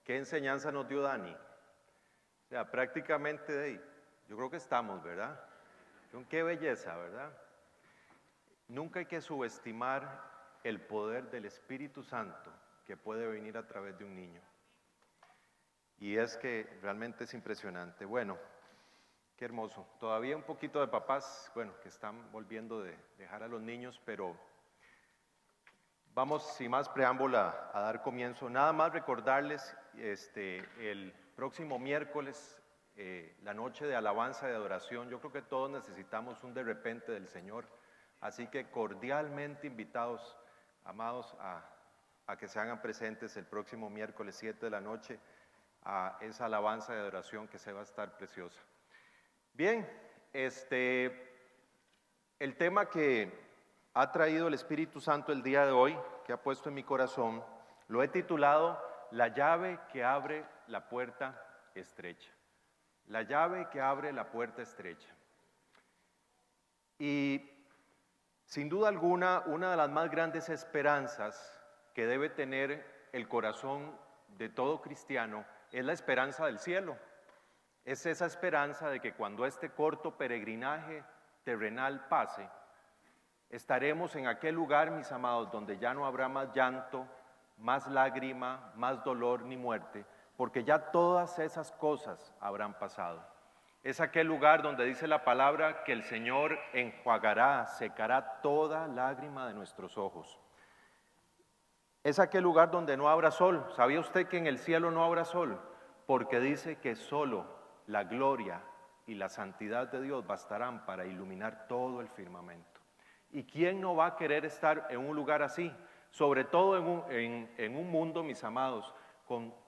¿Qué enseñanza nos dio Dani? O sea, prácticamente de ahí, yo creo que estamos, ¿verdad? Qué belleza, ¿verdad? Nunca hay que subestimar el poder del Espíritu Santo que puede venir a través de un niño. Y es que realmente es impresionante. Bueno, qué hermoso. Todavía un poquito de papás, bueno, que están volviendo de dejar a los niños, pero vamos sin más preámbulo a dar comienzo. Nada más recordarles, el próximo miércoles, la noche de alabanza y de adoración. Yo creo que todos necesitamos un de repente del Señor. Así que cordialmente invitados, amados, a que se hagan presentes el próximo miércoles 7 de la noche a esa alabanza de adoración que se va a estar preciosa. Bien, el tema que ha traído el Espíritu Santo el día de hoy, que ha puesto en mi corazón, lo he titulado La llave que abre la puerta estrecha. La llave que abre la puerta estrecha. Y sin duda alguna, una de las más grandes esperanzas que debe tener el corazón de todo cristiano es la esperanza del cielo. Es esa esperanza de que cuando este corto peregrinaje terrenal pase, estaremos en aquel lugar, mis amados, donde ya no habrá más llanto, más lágrima, más dolor ni muerte, porque ya todas esas cosas habrán pasado. Es aquel lugar donde dice la palabra que el Señor enjuagará, secará toda lágrima de nuestros ojos. Es aquel lugar donde no habrá sol. ¿Sabía usted que en el cielo no habrá sol? Porque dice que solo la gloria y la santidad de Dios bastarán para iluminar todo el firmamento. ¿Y quién no va a querer estar en un lugar así? Sobre todo en un mundo, mis amados,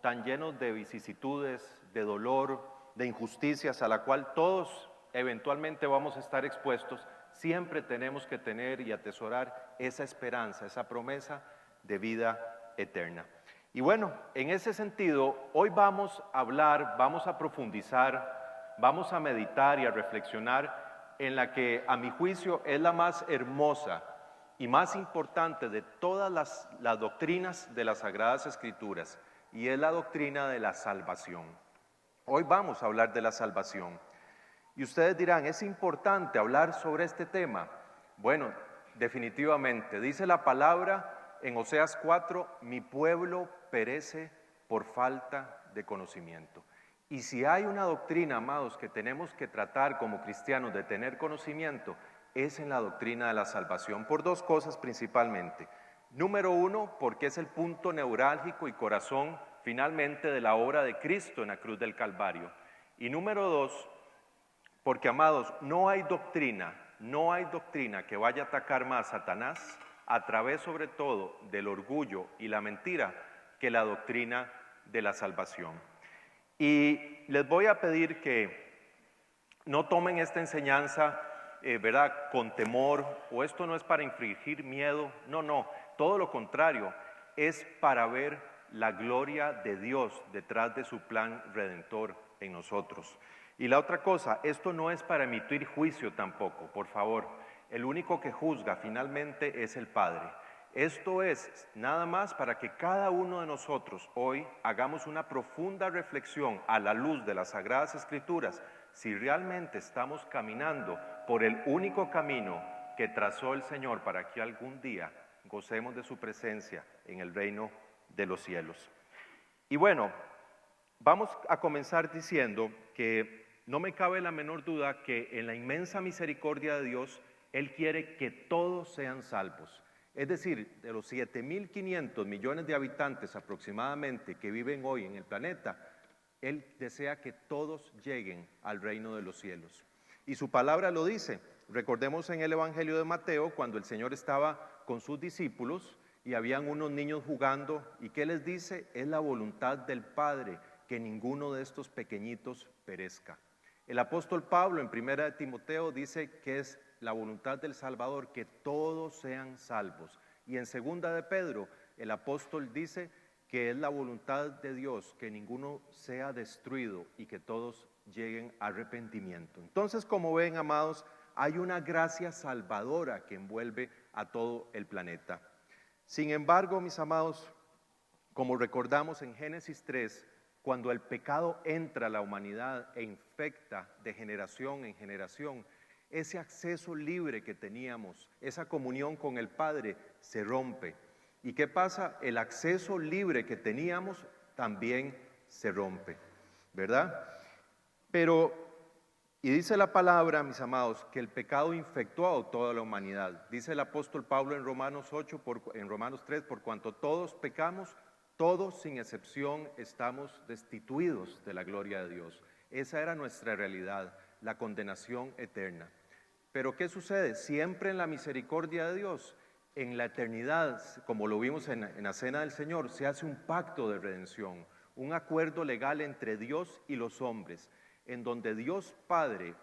tan llenos de vicisitudes, de dolor, de injusticias, a la cual todos eventualmente vamos a estar expuestos. Siempre tenemos que tener y atesorar esa esperanza, esa promesa de vida eterna. Y bueno, en ese sentido, hoy vamos a hablar, vamos a profundizar, vamos a meditar y a reflexionar en la que, a mi juicio, es la más hermosa y más importante de todas las doctrinas de las Sagradas Escrituras, y es la doctrina de la salvación. Hoy vamos a hablar de la salvación. Y ustedes dirán, ¿es importante hablar sobre este tema? Bueno, definitivamente, dice la palabra en Oseas 4, mi pueblo perece por falta de conocimiento. Y si hay una doctrina, amados, que tenemos que tratar como cristianos de tener conocimiento, es en la doctrina de la salvación, por dos cosas principalmente. Número uno, porque es el punto neurálgico y corazón finalmente de la obra de Cristo en la cruz del Calvario. Y número dos, porque, amados, no hay doctrina que vaya a atacar más a Satanás a través sobre todo del orgullo y la mentira que la doctrina de la salvación. Y les voy a pedir que no tomen esta enseñanza, ¿verdad?, con temor, o esto no es para infligir miedo, no, todo lo contrario, es para ver la gloria de Dios detrás de su plan redentor en nosotros. Y la otra cosa, esto no es para emitir juicio tampoco, por favor. El único que juzga finalmente es el Padre. Esto es nada más para que cada uno de nosotros hoy hagamos una profunda reflexión a la luz de las Sagradas Escrituras, si realmente estamos caminando por el único camino que trazó el Señor para que algún día gocemos de su presencia en el reino de los cielos. Y bueno, vamos a comenzar diciendo que no me cabe la menor duda que en la inmensa misericordia de Dios, Él quiere que todos sean salvos. Es decir, de los 7.500 millones de habitantes aproximadamente que viven hoy en el planeta, Él desea que todos lleguen al reino de los cielos. Y su palabra lo dice. Recordemos en el Evangelio de Mateo, cuando el Señor estaba con sus discípulos y habían unos niños jugando, ¿y qué les dice? Es la voluntad del Padre que ninguno de estos pequeñitos perezca. El apóstol Pablo en 1 Timoteo dice que es la voluntad del Salvador que todos sean salvos. Y en 2 de Pedro el apóstol dice que es la voluntad de Dios que ninguno sea destruido y que todos lleguen a arrepentimiento. Entonces, como ven, amados, hay una gracia salvadora que envuelve a todo el planeta. Sin embargo, mis amados, Como recordamos en Génesis 3, cuando el pecado entra a la humanidad e infecta de generación en generación, ese acceso libre que teníamos, esa comunión con el Padre, se rompe. ¿Y qué pasa? El acceso libre que teníamos también se rompe, ¿verdad? Y dice la palabra, mis amados, que el pecado infectó a toda la humanidad. Dice el apóstol Pablo en Romanos 3, por cuanto todos pecamos, todos sin excepción estamos destituidos de la gloria de Dios. Esa era nuestra realidad, la condenación eterna. Pero ¿qué sucede? Siempre en la misericordia de Dios, en la eternidad, como lo vimos en la cena del Señor, se hace un pacto de redención, un acuerdo legal entre Dios y los hombres, en donde Dios Padre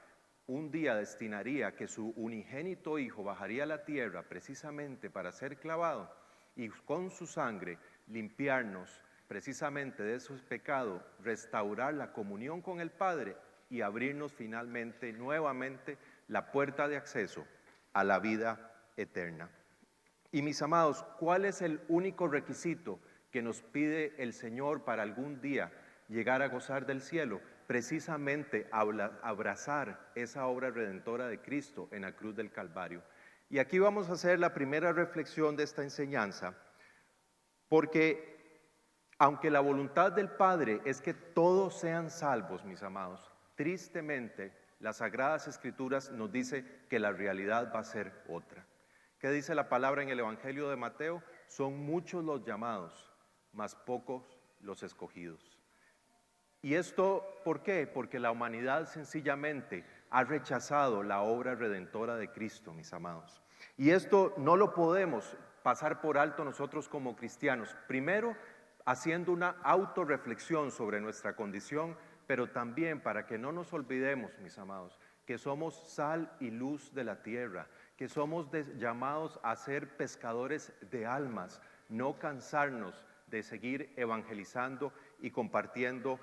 un día destinaría que su unigénito Hijo bajaría a la tierra precisamente para ser clavado y con su sangre limpiarnos precisamente de esos pecados, restaurar la comunión con el Padre y abrirnos finalmente, nuevamente, la puerta de acceso a la vida eterna. Y mis amados, ¿cuál es el único requisito que nos pide el Señor para algún día llegar a gozar del cielo? Precisamente abrazar esa obra redentora de Cristo en la cruz del Calvario. Y aquí vamos a hacer la primera reflexión de esta enseñanza, porque aunque la voluntad del Padre es que todos sean salvos, mis amados, tristemente las Sagradas Escrituras nos dice que la realidad va a ser otra. ¿Qué dice la palabra en el Evangelio de Mateo? Son muchos los llamados, mas pocos los escogidos. ¿Y esto por qué? Porque la humanidad sencillamente ha rechazado la obra redentora de Cristo, mis amados. Y esto no lo podemos pasar por alto nosotros como cristianos. Primero, haciendo una autorreflexión sobre nuestra condición, pero también para que no nos olvidemos, mis amados, que somos sal y luz de la tierra, que somos llamados a ser pescadores de almas, no cansarnos de seguir evangelizando y compartiendo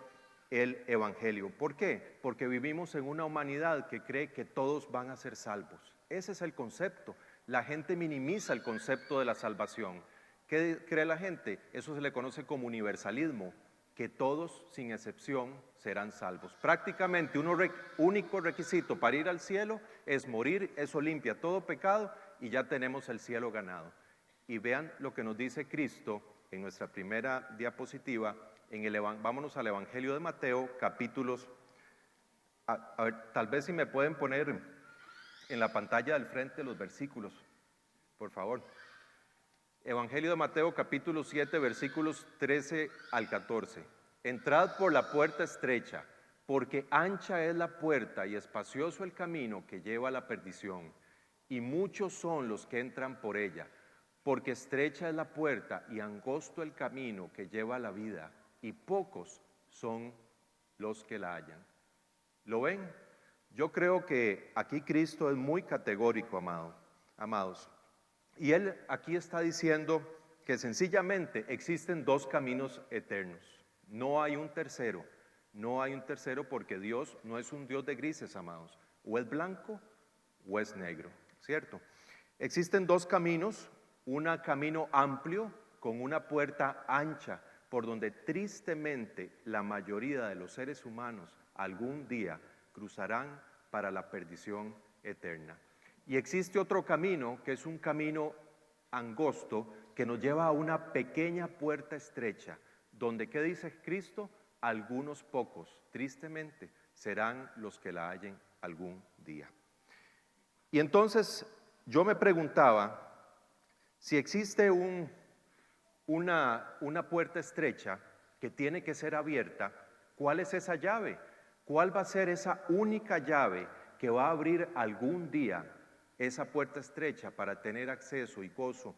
el evangelio. ¿Por qué? Porque vivimos en una humanidad que cree que todos van a ser salvos. Ese es el concepto. La gente minimiza el concepto de la salvación. ¿Qué cree la gente? Eso se le conoce como universalismo, que todos, sin excepción, serán salvos. Prácticamente un único requisito para ir al cielo es morir, eso limpia todo pecado y ya tenemos el cielo ganado. Y vean lo que nos dice Cristo en nuestra primera diapositiva. Vámonos al Evangelio de Mateo, capítulos, a ver, tal vez si me pueden poner en la pantalla del frente los versículos, por favor. Evangelio de Mateo, capítulo 7, versículos 13 al 14. Entrad por la puerta estrecha, porque ancha es la puerta y espacioso el camino que lleva a la perdición, y muchos son los que entran por ella, porque estrecha es la puerta y angosto el camino que lleva a la vida, y pocos son los que la hallan. ¿Lo ven? Yo creo que aquí Cristo es muy categórico, amados. Y Él aquí está diciendo que sencillamente existen dos caminos eternos. No hay un tercero. No hay un tercero porque Dios no es un Dios de grises, amados. O es blanco o es negro, ¿cierto? Existen dos caminos, un camino amplio con una puerta ancha, por donde tristemente la mayoría de los seres humanos algún día cruzarán para la perdición eterna. Y existe otro camino que es un camino angosto que nos lleva a una pequeña puerta estrecha, donde, ¿qué dice Cristo? Algunos pocos, tristemente, serán los que la hallen algún día. Y entonces yo me preguntaba, si existe una puerta estrecha que tiene que ser abierta, ¿cuál es esa llave? ¿Cuál va a ser esa única llave que va a abrir algún día esa puerta estrecha para tener acceso y gozo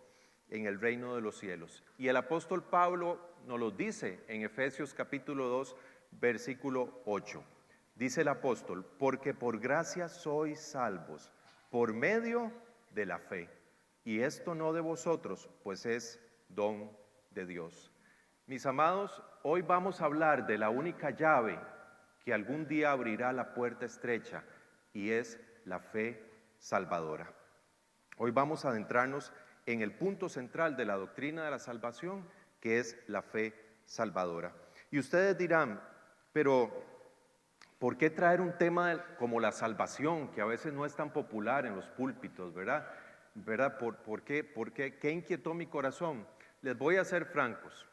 en el reino de los cielos? Y el apóstol Pablo nos lo dice en Efesios capítulo 2, versículo 8. Dice el apóstol, porque por gracia sois salvos, por medio de la fe. Y esto no de vosotros, pues es don de Dios. Mis amados, hoy vamos a hablar de la única llave que algún día abrirá la puerta estrecha, y es la fe salvadora. Hoy vamos a adentrarnos en el punto central de la doctrina de la salvación, que es la fe salvadora. Y ustedes dirán, pero ¿por qué traer un tema como la salvación, que a veces no es tan popular en los púlpitos, verdad? ¿Por qué? ¿Qué inquietó mi corazón? Les voy a ser francos.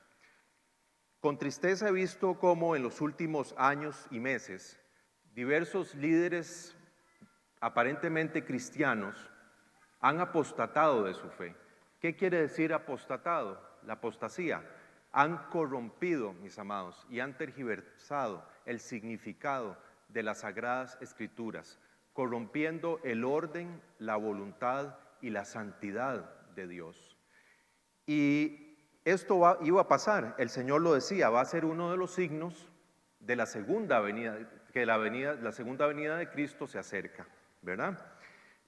Con tristeza he visto cómo en los últimos años y meses diversos líderes aparentemente cristianos han apostatado de su fe. ¿Qué quiere decir apostatado? La apostasía. Han corrompido, mis amados, y han tergiversado el significado de las Sagradas Escrituras, corrompiendo el orden, la voluntad y la santidad de Dios. Y esto iba a pasar, el Señor lo decía, va a ser uno de los signos de la segunda venida, que la segunda venida de Cristo se acerca, ¿verdad?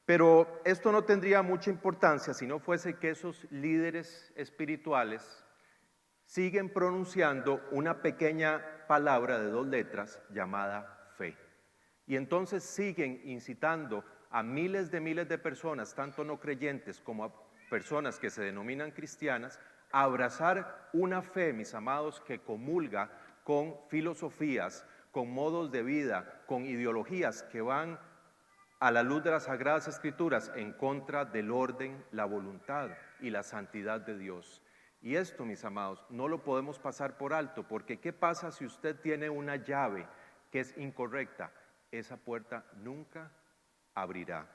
Pero esto no tendría mucha importancia si no fuese que esos líderes espirituales siguen pronunciando una pequeña palabra de 2 letras llamada fe. Y entonces siguen incitando a miles de personas, tanto no creyentes como a personas que se denominan cristianas, a abrazar una fe, mis amados, que comulga con filosofías, con modos de vida, con ideologías que van a la luz de las Sagradas Escrituras en contra del orden, la voluntad y la santidad de Dios. Y esto, mis amados, no lo podemos pasar por alto, porque ¿qué pasa si usted tiene una llave que es incorrecta? Esa puerta nunca abrirá.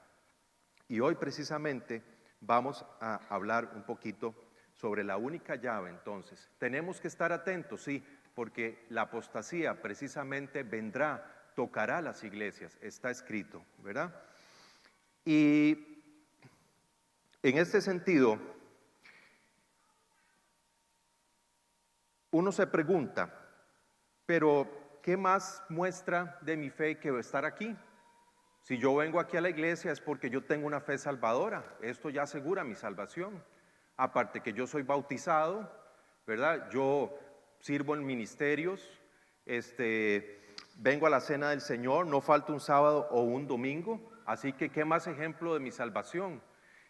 Y hoy precisamente vamos a hablar un poquito sobre la única llave. Entonces, tenemos que estar atentos, sí, porque la apostasía precisamente vendrá, tocará las iglesias, está escrito, ¿verdad? Y en este sentido, uno se pregunta, pero ¿qué más muestra de mi fe que estar aquí? Si yo vengo aquí a la iglesia es porque yo tengo una fe salvadora, esto ya asegura mi salvación. Aparte que yo soy bautizado, ¿verdad? Yo sirvo en ministerios, vengo a la cena del Señor, no falta un sábado o un domingo, así que ¿qué más ejemplo de mi salvación?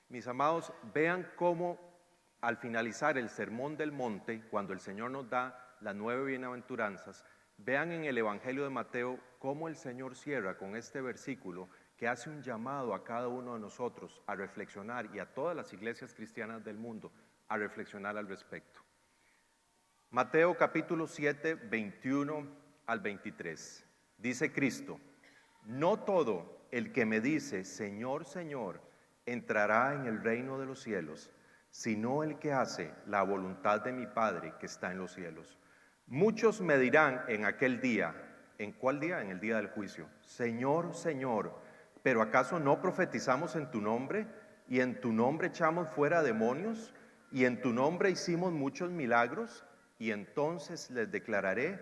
Mis amados, vean cómo al finalizar el Sermón del Monte, cuando el Señor nos da las 9 bienaventuranzas, vean en el Evangelio de Mateo cómo el Señor cierra con este versículo que hace un llamado a cada uno de nosotros a reflexionar y a todas las iglesias cristianas del mundo a reflexionar al respecto. Mateo capítulo 7, 21 al 23. Dice Cristo, no todo el que me dice, Señor, Señor, entrará en el reino de los cielos, sino el que hace la voluntad de mi Padre que está en los cielos. Muchos me dirán en aquel día, ¿en cuál día? En el día del juicio. Señor, Señor, ¿pero acaso no profetizamos en tu nombre? ¿Y en tu nombre echamos fuera demonios? ¿Y en tu nombre hicimos muchos milagros? Y entonces les declararé,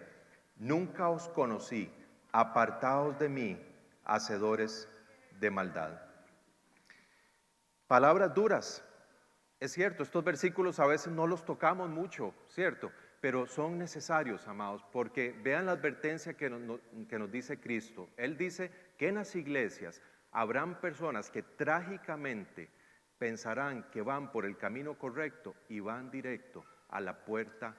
nunca os conocí, apartaos de mí, hacedores de maldad. Palabras duras. Es cierto, estos versículos a veces no los tocamos mucho, ¿cierto? Pero son necesarios, amados, porque vean la advertencia que nos dice Cristo. Él dice que en las iglesias habrán personas que trágicamente pensarán que van por el camino correcto y van directo a la puerta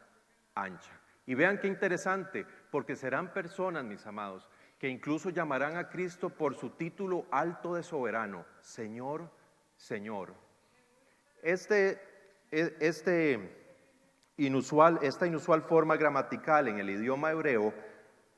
ancha. Y vean qué interesante, porque serán personas, mis amados, que incluso llamarán a Cristo por su título alto de soberano, Señor, Señor. Esta inusual forma gramatical en el idioma hebreo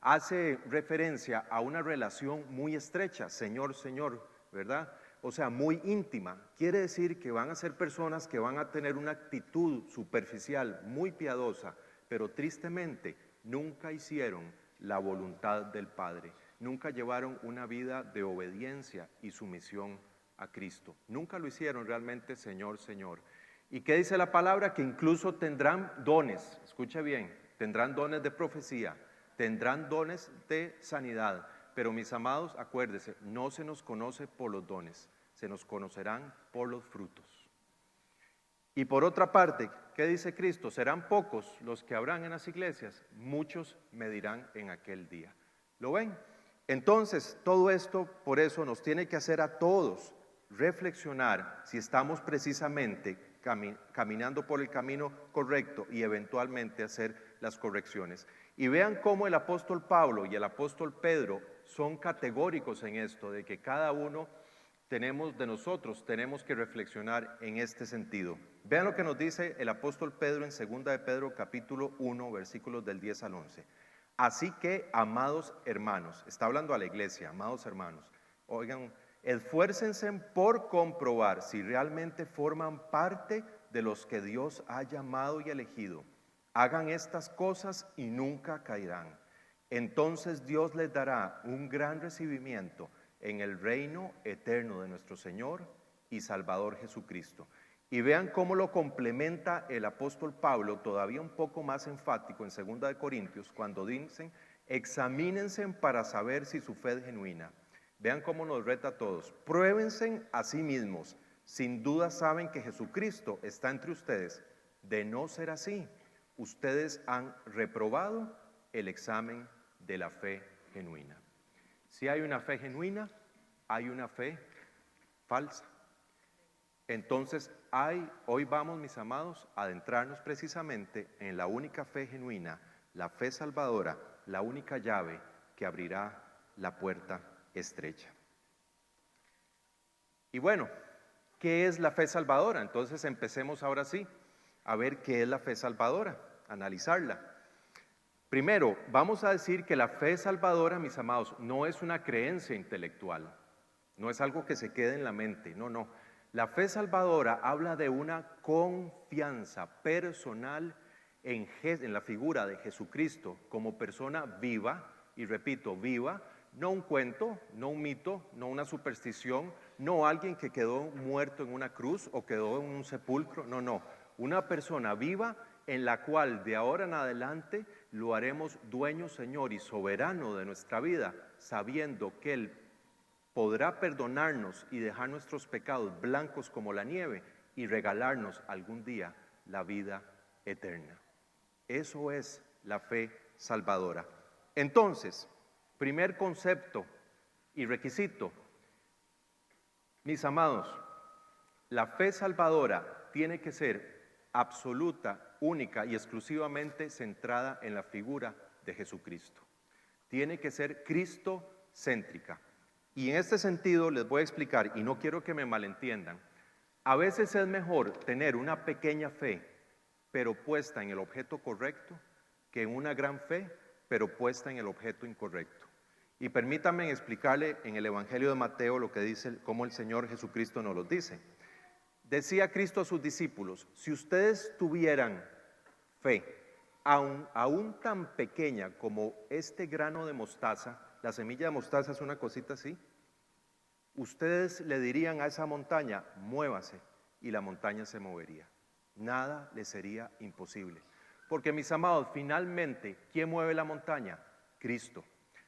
hace referencia a una relación muy estrecha, Señor, Señor, ¿verdad? O sea, muy íntima. Quiere decir que van a ser personas que van a tener una actitud superficial, muy piadosa, pero tristemente nunca hicieron la voluntad del Padre, nunca llevaron una vida de obediencia y sumisión a Cristo. Nunca lo hicieron realmente, Señor, Señor. ¿Y qué dice la palabra? Que incluso tendrán dones, escuche bien, tendrán dones de profecía, tendrán dones de sanidad. Pero mis amados, acuérdense, no se nos conoce por los dones, se nos conocerán por los frutos. Y por otra parte, ¿qué dice Cristo? Serán pocos los que habrán en las iglesias, muchos me dirán en aquel día. ¿Lo ven? Entonces, todo esto, por eso nos tiene que hacer a todos reflexionar si estamos precisamente caminando por el camino correcto y eventualmente hacer las correcciones. Y vean cómo el apóstol Pablo y el apóstol Pedro son categóricos en esto, de que cada uno de nosotros tenemos que reflexionar en este sentido. Vean lo que nos dice el apóstol Pedro en 2 de Pedro capítulo 1, versículos del 10 al 11. Así que, amados hermanos, está hablando a la iglesia, amados hermanos, oigan, esfuércense por comprobar si realmente forman parte de los que Dios ha llamado y elegido. Hagan estas cosas y nunca caerán. Entonces Dios les dará un gran recibimiento en el reino eterno de nuestro Señor y Salvador Jesucristo. Y vean cómo lo complementa el apóstol Pablo, todavía un poco más enfático en 2 de Corintios, cuando dicen, examínense para saber si su fe es genuina. Vean cómo nos reta a todos. Pruébense a sí mismos. Sin duda saben que Jesucristo está entre ustedes. De no ser así, ustedes han reprobado el examen de la fe genuina. Si hay una fe genuina, hay una fe falsa. Entonces, hoy vamos, mis amados, a adentrarnos precisamente en la única fe genuina, la fe salvadora, la única llave que abrirá la puerta estrecha. Y bueno, ¿qué es la fe salvadora? Entonces empecemos ahora sí a ver qué es la fe salvadora, analizarla. Primero, vamos a decir que la fe salvadora, mis amados, no es una creencia intelectual, no es algo que se quede en la mente, no. La fe salvadora habla de una confianza personal en la figura de Jesucristo como persona viva, y repito, viva, no un cuento, no un mito, no una superstición, no alguien que quedó muerto en una cruz o quedó en un sepulcro, no, una persona viva en la cual de ahora en adelante lo haremos dueño, Señor y soberano de nuestra vida, sabiendo que Él podrá perdonarnos y dejar nuestros pecados blancos como la nieve y regalarnos algún día la vida eterna. Eso es la fe salvadora. Entonces, primer concepto y requisito, mis amados, la fe salvadora tiene que ser absoluta, única y exclusivamente centrada en la figura de Jesucristo. Tiene que ser cristocéntrica. Y en este sentido les voy a explicar, y no quiero que me malentiendan, a veces es mejor tener una pequeña fe, pero puesta en el objeto correcto, que una gran fe, pero puesta en el objeto incorrecto. Y permítanme explicarle en el Evangelio de Mateo lo que dice, cómo el Señor Jesucristo nos lo dice. Decía Cristo a sus discípulos, si ustedes tuvieran fe, aún tan pequeña como este grano de mostaza, la semilla de mostaza es una cosita así, ustedes le dirían a esa montaña, muévase, y la montaña se movería. Nada le sería imposible. Porque mis amados, finalmente, ¿quién mueve la montaña? Cristo.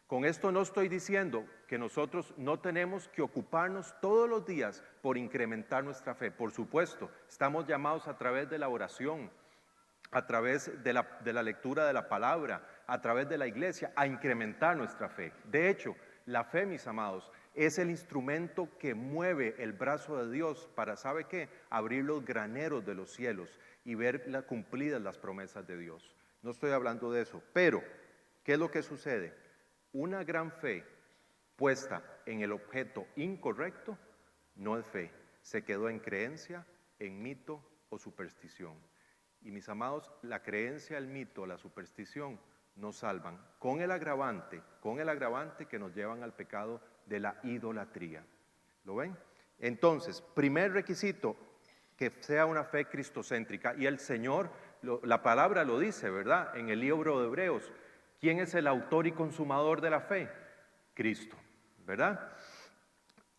Con esto no estoy diciendo que nosotros no tenemos que ocuparnos todos los días por incrementar nuestra fe. Por supuesto, estamos llamados a través de la oración, a través de la lectura de la palabra, a través de la iglesia, a incrementar nuestra fe. De hecho, la fe, mis amados, es el instrumento que mueve el brazo de Dios para, ¿sabe qué? Abrir los graneros de los cielos y ver cumplidas las promesas de Dios. No estoy hablando de eso, pero ¿qué es lo que sucede? Una gran fe puesta en el objeto incorrecto no es fe, se quedó en creencia, en mito o superstición. Y mis amados, la creencia, el mito, la superstición nos salvan con el agravante que nos llevan al pecado de la idolatría. ¿Lo ven? Entonces, primer requisito, que sea una fe cristocéntrica. Y el Señor, la palabra lo dice, ¿verdad? En el libro de Hebreos. ¿Quién es el autor y consumador de la fe? Cristo, ¿verdad?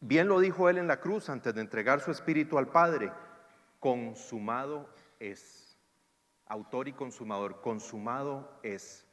Bien lo dijo Él en la cruz antes de entregar su espíritu al Padre. Consumado es. Autor y consumador, consumado es.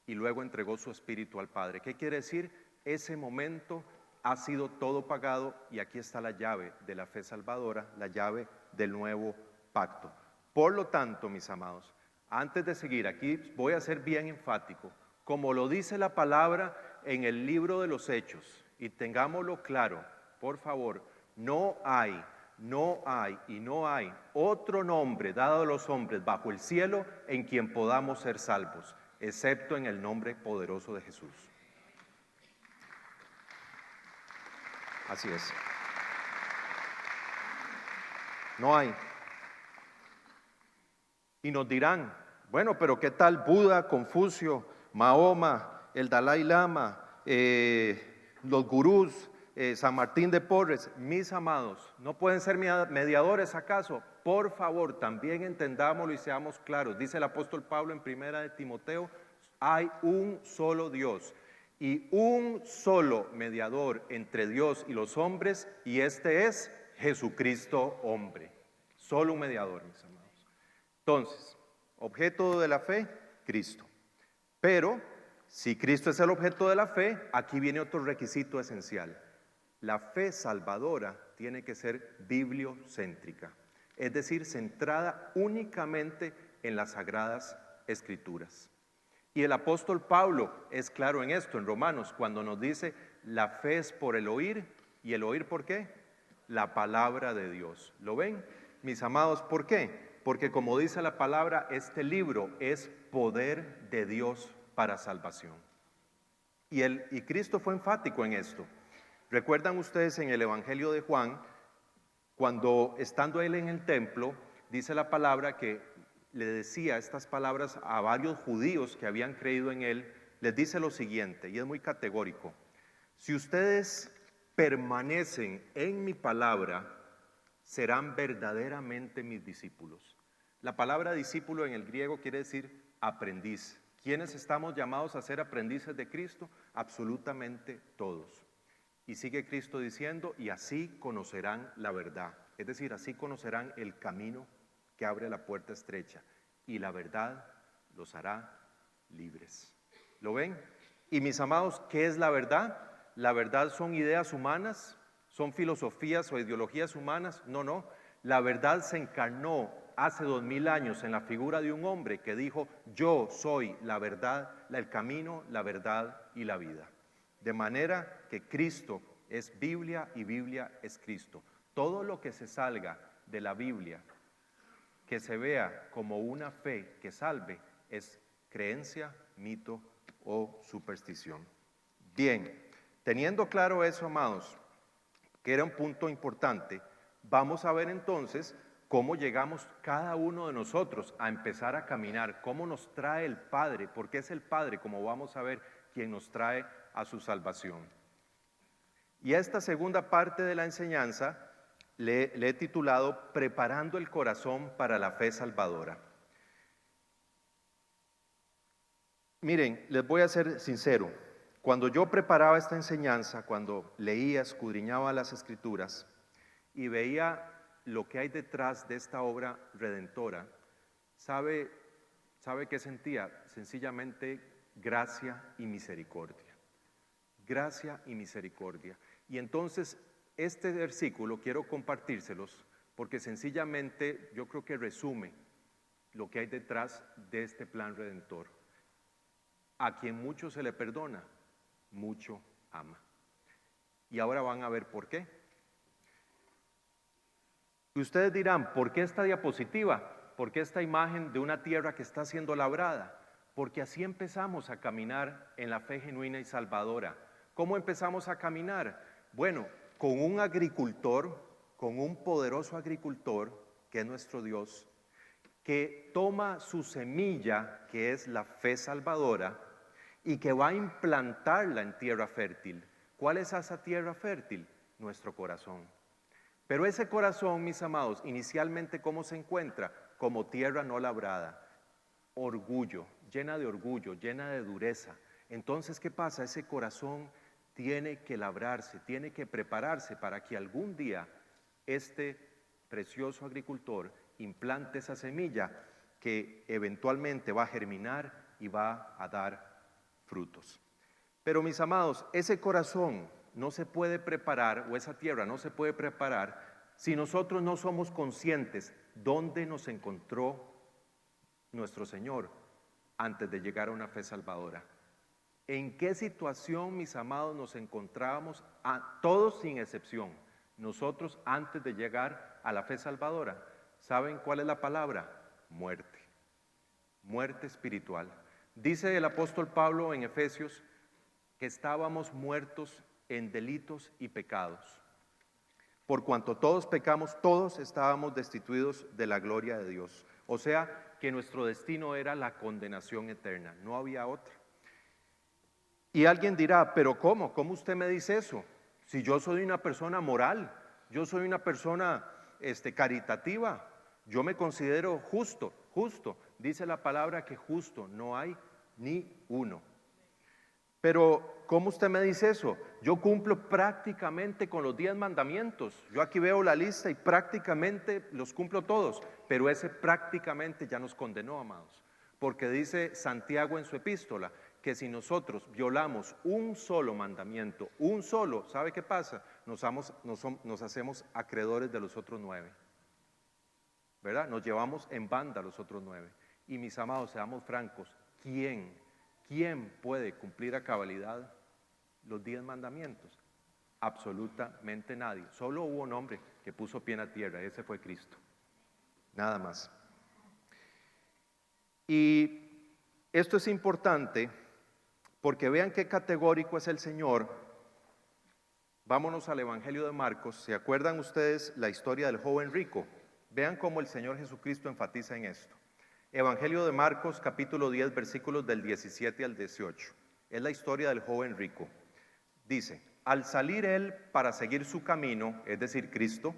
Y luego entregó su espíritu al Padre. ¿Qué quiere decir? Ese momento ha sido todo pagado y aquí está la llave de la fe salvadora, la llave del nuevo pacto. Por lo tanto, mis amados, antes de seguir, aquí voy a ser bien enfático. Como lo dice la palabra en el libro de los Hechos, y tengámoslo claro, por favor, no hay no hay y no hay otro nombre dado a los hombres bajo el cielo en quien podamos ser salvos, excepto en el nombre poderoso de Jesús. Así es. No hay. Y nos dirán, bueno, pero ¿qué tal Buda, Confucio, Mahoma, el Dalai Lama, los gurús, San Martín de Porres? Mis amados, ¿no pueden ser mediadores acaso? Por favor, también entendámoslo y seamos claros. Dice el apóstol Pablo en 1 de Timoteo, hay un solo Dios y un solo mediador entre Dios y los hombres, y este es Jesucristo hombre. Solo un mediador, mis amados. Entonces, objeto de la fe, Cristo. Pero, si Cristo es el objeto de la fe, aquí viene otro requisito esencial. La fe salvadora tiene que ser bibliocéntrica, es decir, centrada únicamente en las Sagradas Escrituras. Y el apóstol Pablo es claro en esto, en Romanos, cuando nos dice, la fe es por el oír, ¿y el oír por qué? La palabra de Dios. ¿Lo ven? Mis amados, ¿por qué? Porque como dice la palabra, este libro es poder de Dios para salvación. Y Cristo fue enfático en esto. ¿Recuerdan ustedes en el Evangelio de Juan, cuando estando él en el templo, dice la palabra que le decía estas palabras a varios judíos que habían creído en él, les dice lo siguiente, y es muy categórico: si ustedes permanecen en mi palabra, serán verdaderamente mis discípulos. La palabra discípulo en el griego quiere decir aprendiz. ¿Quiénes estamos llamados a ser aprendices de Cristo? Absolutamente todos. Y sigue Cristo diciendo, y así conocerán la verdad. Es decir, así conocerán el camino que abre la puerta estrecha. Y la verdad los hará libres. ¿Lo ven? Y mis amados, ¿qué es la verdad? ¿La verdad son ideas humanas? ¿Son filosofías o ideologías humanas? No, no. La verdad se encarnó hace 2000 años en la figura de un hombre que dijo, yo soy la verdad, el camino, la verdad y la vida. De manera que Cristo es Biblia y Biblia es Cristo. Todo lo que se salga de la Biblia, que se vea como una fe que salve, es creencia, mito o superstición. Bien, teniendo claro eso, amados, que era un punto importante, vamos a ver entonces cómo llegamos cada uno de nosotros a empezar a caminar, cómo nos trae el Padre, porque es el Padre, como vamos a ver, quien nos trae a su salvación. Y a esta segunda parte de la enseñanza le he titulado Preparando el corazón para la fe salvadora. Miren, les voy a ser sincero, cuando yo preparaba esta enseñanza, cuando leía, escudriñaba las Escrituras y veía lo que hay detrás de esta obra redentora, ¿sabe qué sentía? Sencillamente gracia y misericordia. Gracia y misericordia. Y entonces este versículo quiero compartírselos porque sencillamente yo creo que resume lo que hay detrás de este plan redentor. A quien mucho se le perdona, mucho ama. Y ahora van a ver por qué. Y ustedes dirán, ¿por qué esta diapositiva? ¿Por qué esta imagen de una tierra que está siendo labrada? Porque así empezamos a caminar en la fe genuina y salvadora. ¿Cómo empezamos a caminar? Bueno, con un agricultor, con un poderoso agricultor, que es nuestro Dios, que toma su semilla, que es la fe salvadora, y que va a implantarla en tierra fértil. ¿Cuál es esa tierra fértil? Nuestro corazón. Pero ese corazón, mis amados, inicialmente ¿cómo se encuentra? Como tierra no labrada, orgullo, llena de dureza. Entonces, ¿qué pasa? Ese corazón tiene que labrarse, tiene que prepararse para que algún día este precioso agricultor implante esa semilla que eventualmente va a germinar y va a dar frutos. Pero mis amados, ese corazón no se puede preparar, o esa tierra no se puede preparar, si nosotros no somos conscientes dónde nos encontró nuestro Señor antes de llegar a una fe salvadora. ¿En qué situación, mis amados, nos encontrábamos a todos sin excepción? Nosotros, antes de llegar a la fe salvadora, ¿saben cuál es la palabra? Muerte. Muerte espiritual. Dice el apóstol Pablo en Efesios que estábamos muertos en delitos y pecados. Por cuanto todos pecamos, todos estábamos destituidos de la gloria de Dios. O sea, que nuestro destino era la condenación eterna, no había otra. Y alguien dirá, pero ¿cómo? ¿Cómo usted me dice eso? Si yo soy una persona moral, yo soy una persona caritativa, yo me considero justo. Dice la palabra que justo no hay ni uno. Pero, ¿cómo usted me dice eso? Yo cumplo prácticamente con los 10 mandamientos. Yo aquí veo la lista y prácticamente los cumplo todos. Pero ese prácticamente ya nos condenó, amados. Porque dice Santiago en su epístola, que si nosotros violamos un solo mandamiento, un solo, ¿sabe qué pasa? Nos hacemos acreedores de los otros 9. ¿Verdad? Nos llevamos en banda a los otros 9. Y mis amados, seamos francos, ¿Quién puede cumplir a cabalidad los 10 mandamientos? Absolutamente nadie. Solo hubo un hombre que puso pie en la tierra, ese fue Cristo. Nada más. Y esto es importante porque vean qué categórico es el Señor. Vámonos al Evangelio de Marcos. ¿Se acuerdan ustedes la historia del joven rico? Vean cómo el Señor Jesucristo enfatiza en esto. Evangelio de Marcos, capítulo 10, versículos del 17 al 18. Es la historia del joven rico. Dice, al salir él para seguir su camino, es decir, Cristo,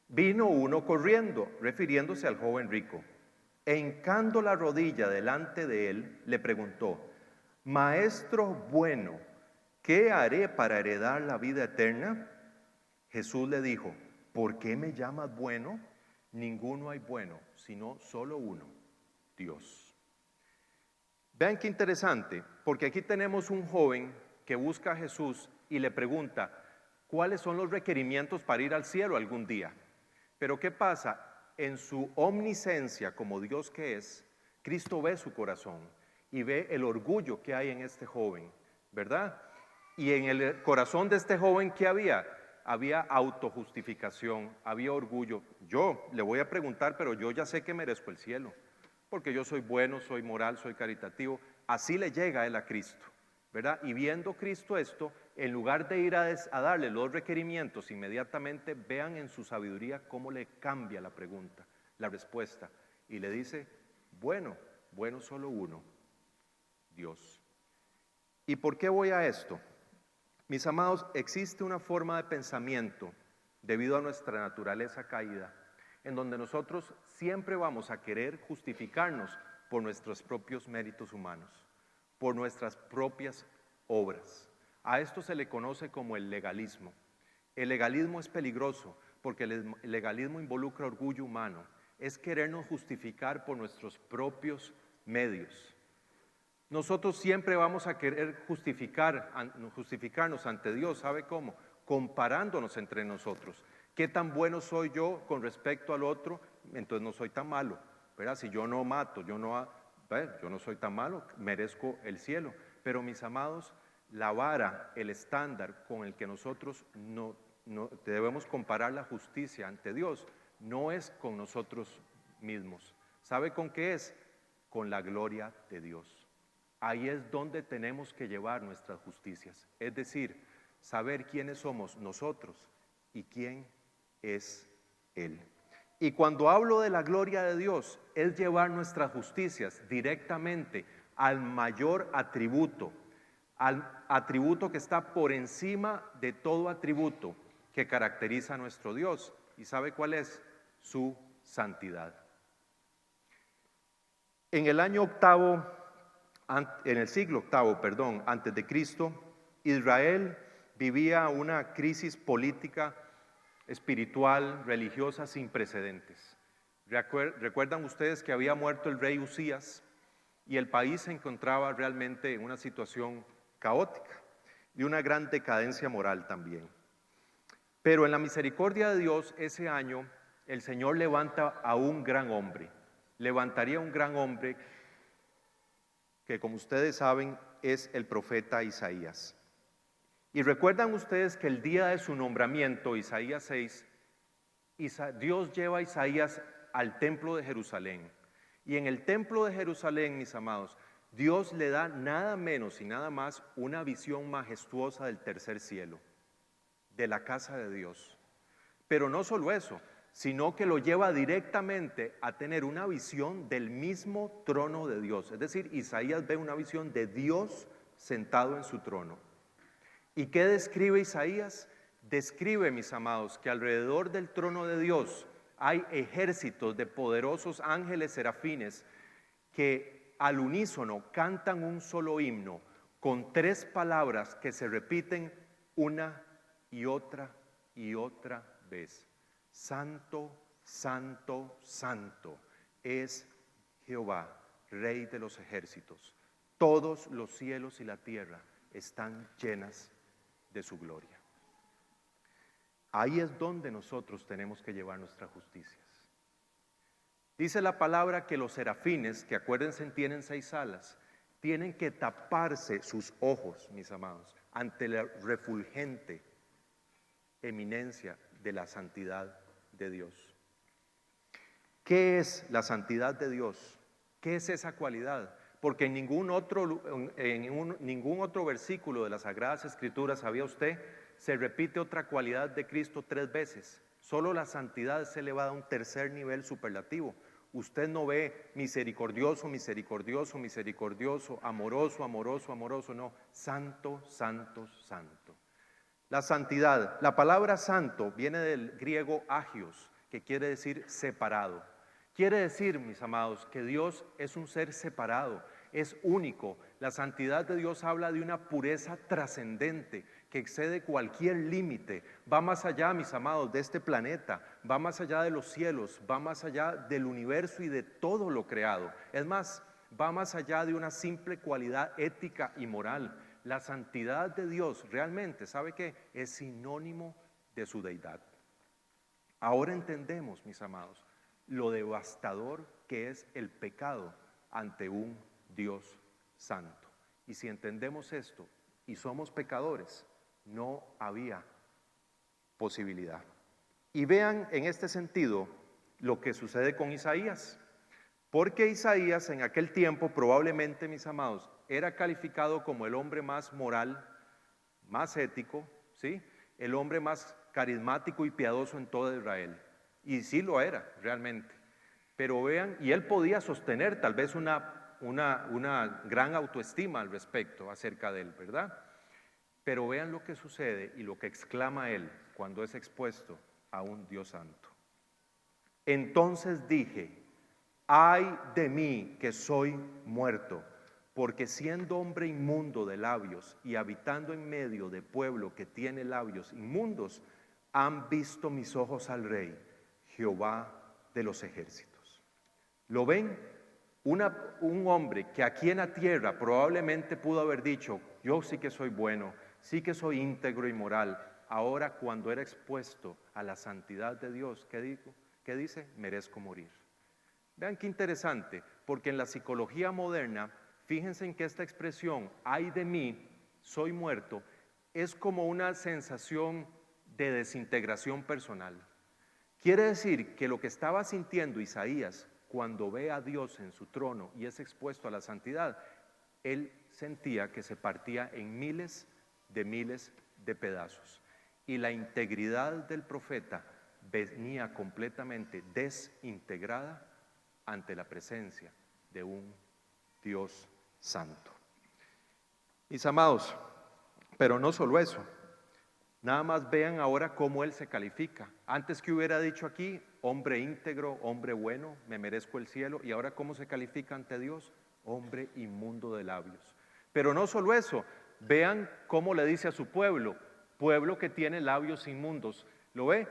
vino uno corriendo, refiriéndose al joven rico. E hincando la rodilla delante de él, le preguntó, Maestro bueno, ¿qué haré para heredar la vida eterna? Jesús le dijo, ¿por qué me llamas bueno? Ninguno hay bueno, sino solo uno. Dios. Vean qué interesante, porque aquí tenemos un joven que busca a Jesús y le pregunta, ¿cuáles son los requerimientos para ir al cielo algún día? Pero ¿qué pasa? En su omnisciencia como Dios que es, Cristo ve su corazón y ve el orgullo que hay en este joven, ¿verdad? Y en el corazón de este joven, ¿qué había? Había autojustificación, había orgullo. Yo le voy a preguntar, pero yo ya sé que merezco el cielo. Porque yo soy bueno, soy moral, soy caritativo. Así le llega a él a Cristo, ¿verdad? Y viendo Cristo esto, en lugar de ir a darle los requerimientos inmediatamente, vean en su sabiduría cómo le cambia la pregunta, la respuesta. Y le dice, bueno solo uno, Dios. ¿Y por qué voy a esto? Mis amados, existe una forma de pensamiento debido a nuestra naturaleza caída, en donde nosotros siempre vamos a querer justificarnos por nuestros propios méritos humanos, por nuestras propias obras. A esto se le conoce como el legalismo. El legalismo es peligroso porque el legalismo involucra orgullo humano, es querernos justificar por nuestros propios medios. Nosotros siempre vamos a querer justificarnos ante Dios, ¿sabe cómo? Comparándonos entre nosotros. ¿Qué tan bueno soy yo con respecto al otro? Entonces no soy tan malo, ¿verdad? Si yo no mato, yo no soy tan malo, merezco el cielo. Pero mis amados, la vara, el estándar con el que nosotros no debemos comparar la justicia ante Dios, no es con nosotros mismos. ¿Sabe con qué es? Con la gloria de Dios. Ahí es donde tenemos que llevar nuestras justicias. Es decir, saber quiénes somos nosotros y quién es Él. Y cuando hablo de la gloria de Dios, es llevar nuestras justicias directamente al mayor atributo, al atributo que está por encima de todo atributo que caracteriza a nuestro Dios. ¿Y sabe cuál es? Su santidad. En el año octavo, en el siglo octavo, antes de Cristo, Israel vivía una crisis política, espiritual, religiosa sin precedentes. ¿Recuerdan ustedes que había muerto el rey Usías y el país se encontraba realmente en una situación caótica y una gran decadencia moral también? Pero en la misericordia de Dios, ese año, el Señor levanta a un gran hombre. Levantaría un gran hombre que, como ustedes saben, es el profeta Isaías. Y recuerdan ustedes que el día de su nombramiento, Isaías 6, Dios lleva a Isaías al templo de Jerusalén. Y en el templo de Jerusalén, mis amados, Dios le da nada menos y nada más una visión majestuosa del tercer cielo, de la casa de Dios. Pero no solo eso, sino que lo lleva directamente a tener una visión del mismo trono de Dios. Es decir, Isaías ve una visión de Dios sentado en su trono. ¿Y qué describe Isaías? Describe, mis amados, que alrededor del trono de Dios hay ejércitos de poderosos ángeles serafines que al unísono cantan un solo himno con 3 palabras que se repiten una y otra vez. Santo, santo, santo es Jehová, Rey de los ejércitos. Todos los cielos y la tierra están llenas de su gloria. Ahí es donde nosotros tenemos que llevar nuestras justicias. Dice la palabra que los serafines, que acuérdense tienen 6 alas, tienen que taparse sus ojos, mis amados, ante la refulgente eminencia de la santidad de Dios. ¿Qué es la santidad de Dios? ¿Qué es esa cualidad? Porque en ningún otro versículo de las Sagradas Escrituras, ¿sabía usted? Se repite otra cualidad de Cristo 3 veces. Solo la santidad es elevada a un tercer nivel superlativo. Usted no ve misericordioso, misericordioso, misericordioso, amoroso, amoroso, amoroso, no. Santo, santo, santo. La santidad, la palabra santo viene del griego agios, que quiere decir separado. Quiere decir, mis amados, que Dios es un ser separado, es único. La santidad de Dios habla de una pureza trascendente que excede cualquier límite. Va más allá, mis amados, de este planeta, va más allá de los cielos, va más allá del universo y de todo lo creado. Es más, va más allá de una simple cualidad ética y moral. La santidad de Dios realmente, ¿sabe qué? Es sinónimo de su deidad. Ahora entendemos, mis amados, lo devastador que es el pecado ante un Dios santo. Y si entendemos esto y somos pecadores, no había posibilidad. Y vean en este sentido lo que sucede con Isaías. Porque Isaías en aquel tiempo probablemente, mis amados, era calificado como el hombre más moral, más ético, ¿sí? El hombre más carismático y piadoso en todo Israel. Y sí lo era, realmente. Pero vean, y él podía sostener tal vez una gran autoestima al respecto, acerca de él, ¿verdad? Pero vean lo que sucede y lo que exclama él cuando es expuesto a un Dios santo. Entonces dije, ay de mí que soy muerto, porque siendo hombre inmundo de labios y habitando en medio de pueblo que tiene labios inmundos, han visto mis ojos al Rey, Jehová de los ejércitos. ¿Lo ven? Un hombre que aquí en la tierra probablemente pudo haber dicho, yo sí que soy bueno, sí que soy íntegro y moral. Ahora cuando era expuesto a la santidad de Dios, ¿qué dice? Merezco morir. Vean qué interesante, porque en la psicología moderna, fíjense en que esta expresión, ay de mí, soy muerto, es como una sensación de desintegración personal. Quiere decir que lo que estaba sintiendo Isaías cuando ve a Dios en su trono y es expuesto a la santidad, él sentía que se partía en miles de pedazos. Y la integridad del profeta venía completamente desintegrada ante la presencia de un Dios santo. Mis amados, pero no solo eso. Nada más vean ahora cómo él se califica. Antes que hubiera dicho aquí, hombre íntegro, hombre bueno, me merezco el cielo. Y ahora cómo se califica ante Dios, hombre inmundo de labios. Pero no solo eso, vean cómo le dice a su pueblo, pueblo que tiene labios inmundos. ¿Lo ve?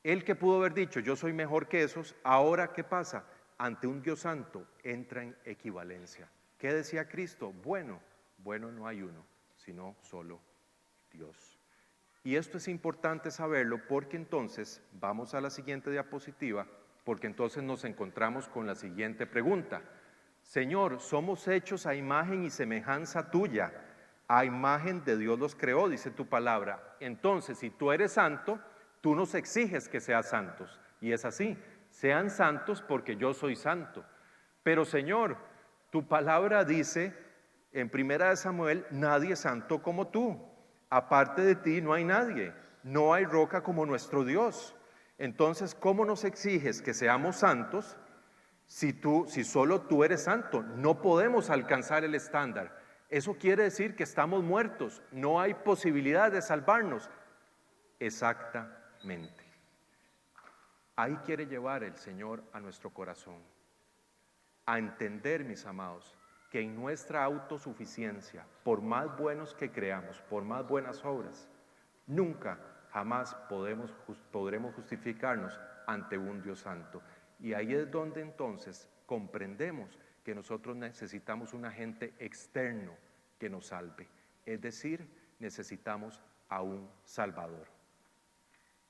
Él que pudo haber dicho, yo soy mejor que esos, ahora ¿qué pasa? Ante un Dios santo entra en equivalencia. ¿Qué decía Cristo? Bueno no hay uno, sino solo Dios. Y esto es importante saberlo porque entonces, vamos a la siguiente diapositiva, porque entonces nos encontramos con la siguiente pregunta. Señor, somos hechos a imagen y semejanza tuya. A imagen de Dios los creó, dice tu palabra. Entonces, si tú eres santo, tú nos exiges que seas santos. Y es así, sean santos porque yo soy santo. Pero Señor, tu palabra dice en 1 Samuel, nadie es santo como tú. Aparte de ti no hay nadie, no hay roca como nuestro Dios. Entonces, ¿cómo nos exiges que seamos santos si solo tú eres santo? No podemos alcanzar el estándar. Eso quiere decir que estamos muertos, no hay posibilidad de salvarnos. Exactamente. Ahí quiere llevar el Señor a nuestro corazón, a entender, mis amados, que en nuestra autosuficiencia, por más buenos que creamos, por más buenas obras, nunca, jamás podremos justificarnos ante un Dios santo. Y ahí es donde entonces comprendemos que nosotros necesitamos un agente externo que nos salve. Es decir, necesitamos a un Salvador.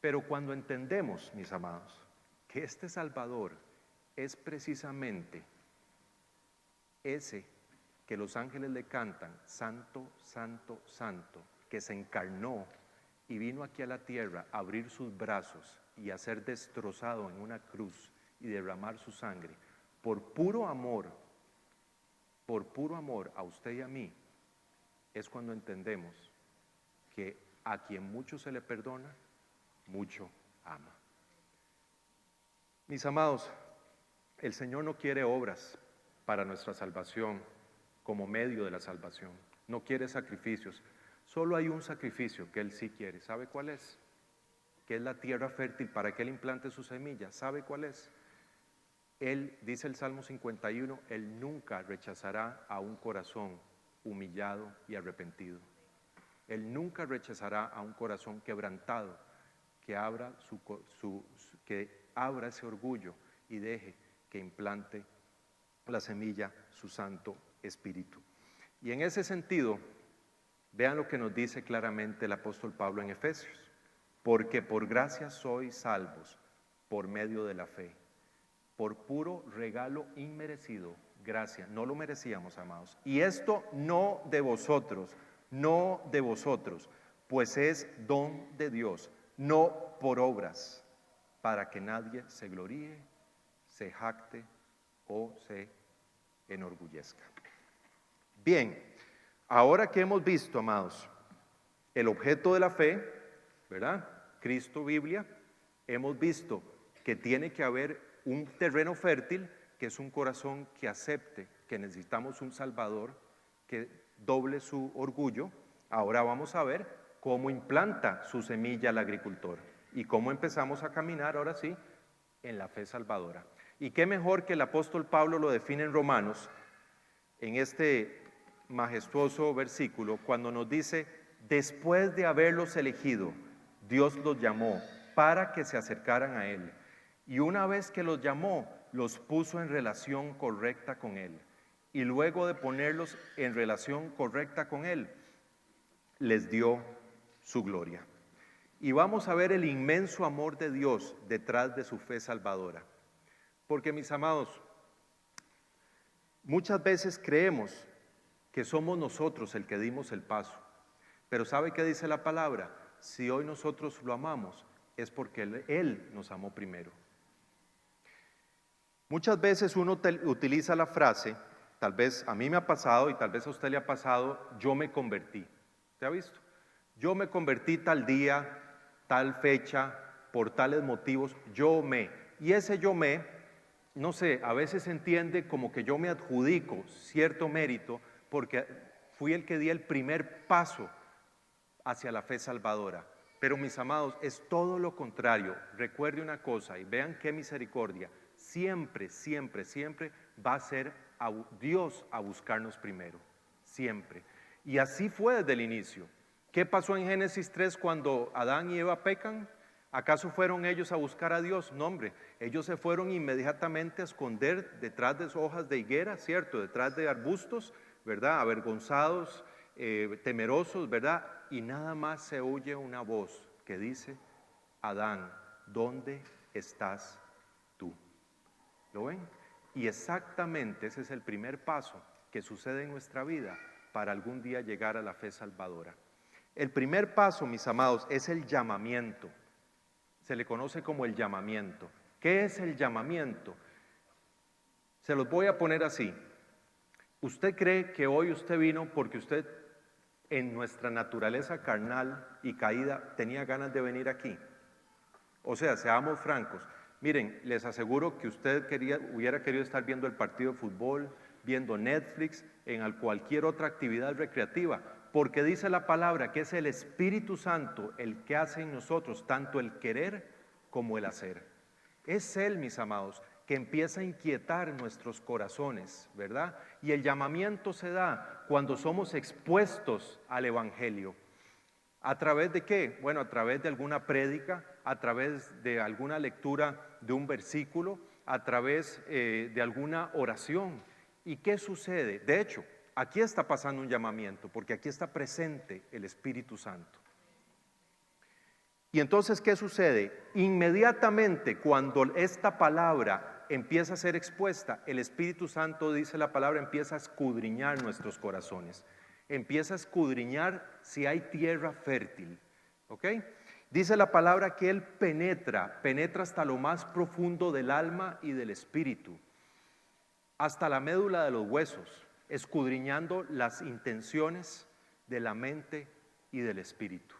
Pero cuando entendemos, mis amados, que este Salvador es precisamente ese que los ángeles le cantan, Santo, Santo, Santo, que se encarnó y vino aquí a la tierra a abrir sus brazos y a ser destrozado en una cruz y derramar su sangre, por puro amor a usted y a mí, es cuando entendemos que a quien mucho se le perdona, mucho ama. Mis amados, el Señor no quiere obras para nuestra salvación como medio de la salvación. No quiere sacrificios. Solo hay un sacrificio que Él sí quiere. ¿Sabe cuál es? Que es la tierra fértil para que Él implante su semilla. ¿Sabe cuál es? Él, dice el Salmo 51, Él nunca rechazará a un corazón humillado y arrepentido. Él nunca rechazará a un corazón quebrantado que abra ese orgullo y deje que implante la semilla su Santo Espíritu. Y en ese sentido, vean lo que nos dice claramente el apóstol Pablo en Efesios. Porque por gracia sois salvos por medio de la fe, por puro regalo inmerecido, gracia. No lo merecíamos, amados. Y esto no de vosotros, pues es don de Dios, no por obras, para que nadie se gloríe, se jacte o se enorgullezca. Bien, ahora que hemos visto, amados, el objeto de la fe, ¿verdad? Cristo, Biblia, hemos visto que tiene que haber un terreno fértil, que es un corazón que acepte que necesitamos un Salvador, que doble su orgullo. Ahora vamos a ver cómo implanta su semilla el agricultor y cómo empezamos a caminar, ahora sí, en la fe salvadora. Y qué mejor que el apóstol Pablo lo define en Romanos, en este majestuoso versículo, cuando nos dice, después de haberlos elegido, Dios los llamó para que se acercaran a Él. Y una vez que los llamó, los puso en relación correcta con Él. Y luego de ponerlos en relación correcta con Él, les dio su gloria. Y vamos a ver el inmenso amor de Dios detrás de su fe salvadora. Porque, mis amados, muchas veces creemos que somos nosotros el que dimos el paso. Pero ¿sabe qué dice la palabra? Si hoy nosotros lo amamos, es porque Él nos amó primero. Muchas veces uno utiliza la frase, tal vez a mí me ha pasado y tal vez a usted le ha pasado, yo me convertí. ¿Te ha visto? Yo me convertí tal día, tal fecha, por tales motivos, y ese yo no sé, a veces se entiende como que yo me adjudico cierto mérito porque fui el que di el primer paso hacia la fe salvadora. Pero mis amados, es todo lo contrario. Recuerde una cosa y vean qué misericordia. Siempre, siempre, siempre va a ser Dios a buscarnos primero. Siempre. Y así fue desde el inicio. ¿Qué pasó en Génesis 3 cuando Adán y Eva pecan? ¿Acaso fueron ellos a buscar a Dios? No, hombre, ellos se fueron inmediatamente a esconder detrás de hojas de higuera, ¿cierto? Detrás de arbustos, ¿verdad? Avergonzados, temerosos, ¿verdad? Y nada más se oye una voz que dice, Adán, ¿dónde estás tú? ¿Lo ven? Y exactamente ese es el primer paso que sucede en nuestra vida para algún día llegar a la fe salvadora. El primer paso, mis amados, es el llamamiento. Se le conoce como el llamamiento. ¿Qué es el llamamiento? Se los voy a poner así. ¿Usted cree que hoy usted vino porque usted en nuestra naturaleza carnal y caída tenía ganas de venir aquí? O sea, seamos francos. Miren, les aseguro que usted hubiera querido estar viendo el partido de fútbol, viendo Netflix, en cualquier otra actividad recreativa, porque dice la palabra que es el Espíritu Santo el que hace en nosotros tanto el querer como el hacer. Es Él, mis amados, que empieza a inquietar nuestros corazones, ¿verdad? Y el llamamiento se da cuando somos expuestos al Evangelio. ¿A través de qué? Bueno, a través de alguna prédica, a través de alguna lectura de un versículo, a través de alguna oración. ¿Y qué sucede? De hecho, aquí está pasando un llamamiento, porque aquí está presente el Espíritu Santo. Y entonces, ¿qué sucede? Inmediatamente cuando esta palabra empieza a ser expuesta, el Espíritu Santo, dice la palabra, empieza a escudriñar nuestros corazones. Empieza a escudriñar si hay tierra fértil, ¿ok? Dice la palabra que Él penetra hasta lo más profundo del alma y del espíritu, hasta la médula de los huesos, escudriñando las intenciones de la mente y del espíritu.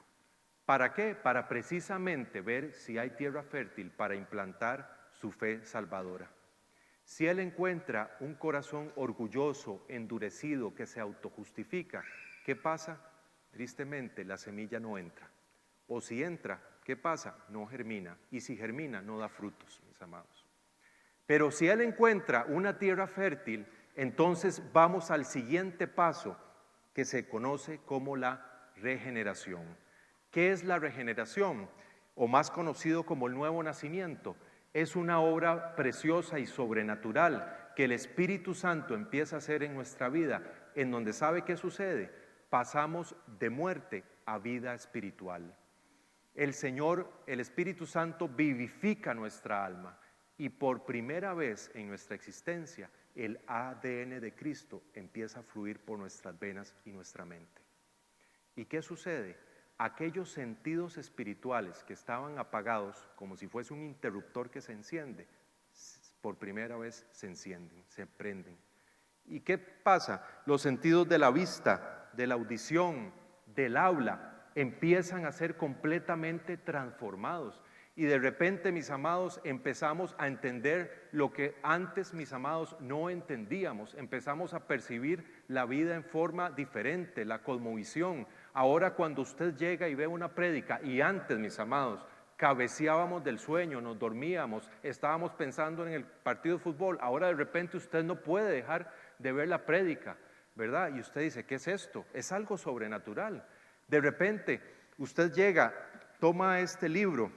¿Para qué? Para precisamente ver si hay tierra fértil para implantar su fe salvadora. Si Él encuentra un corazón orgulloso, endurecido, que se autojustifica, ¿qué pasa? Tristemente, la semilla no entra. O si entra, ¿qué pasa? No germina. Y si germina, no da frutos, mis amados. Pero si Él encuentra una tierra fértil, entonces vamos al siguiente paso, que se conoce como la regeneración. ¿Qué es la regeneración? O más conocido como el nuevo nacimiento. Es una obra preciosa y sobrenatural que el Espíritu Santo empieza a hacer en nuestra vida, en donde ¿sabe qué sucede? Pasamos de muerte a vida espiritual. El Señor, el Espíritu Santo, vivifica nuestra alma y por primera vez en nuestra existencia el ADN de Cristo empieza a fluir por nuestras venas y nuestra mente. ¿Y qué sucede? Aquellos sentidos espirituales que estaban apagados, como si fuese un interruptor que se enciende, por primera vez se encienden, se prenden. ¿Y qué pasa? Los sentidos de la vista, de la audición, del habla, empiezan a ser completamente transformados. Y de repente, mis amados, empezamos a entender lo que antes, mis amados, no entendíamos. Empezamos a percibir la vida en forma diferente, la cosmovisión. Ahora cuando usted llega y ve una prédica, y antes, mis amados, cabeceábamos del sueño, nos dormíamos, estábamos pensando en el partido de fútbol, ahora de repente usted no puede dejar de ver la prédica, ¿verdad? Y usted dice, ¿qué es esto? Es algo sobrenatural. De repente usted llega, toma este libro,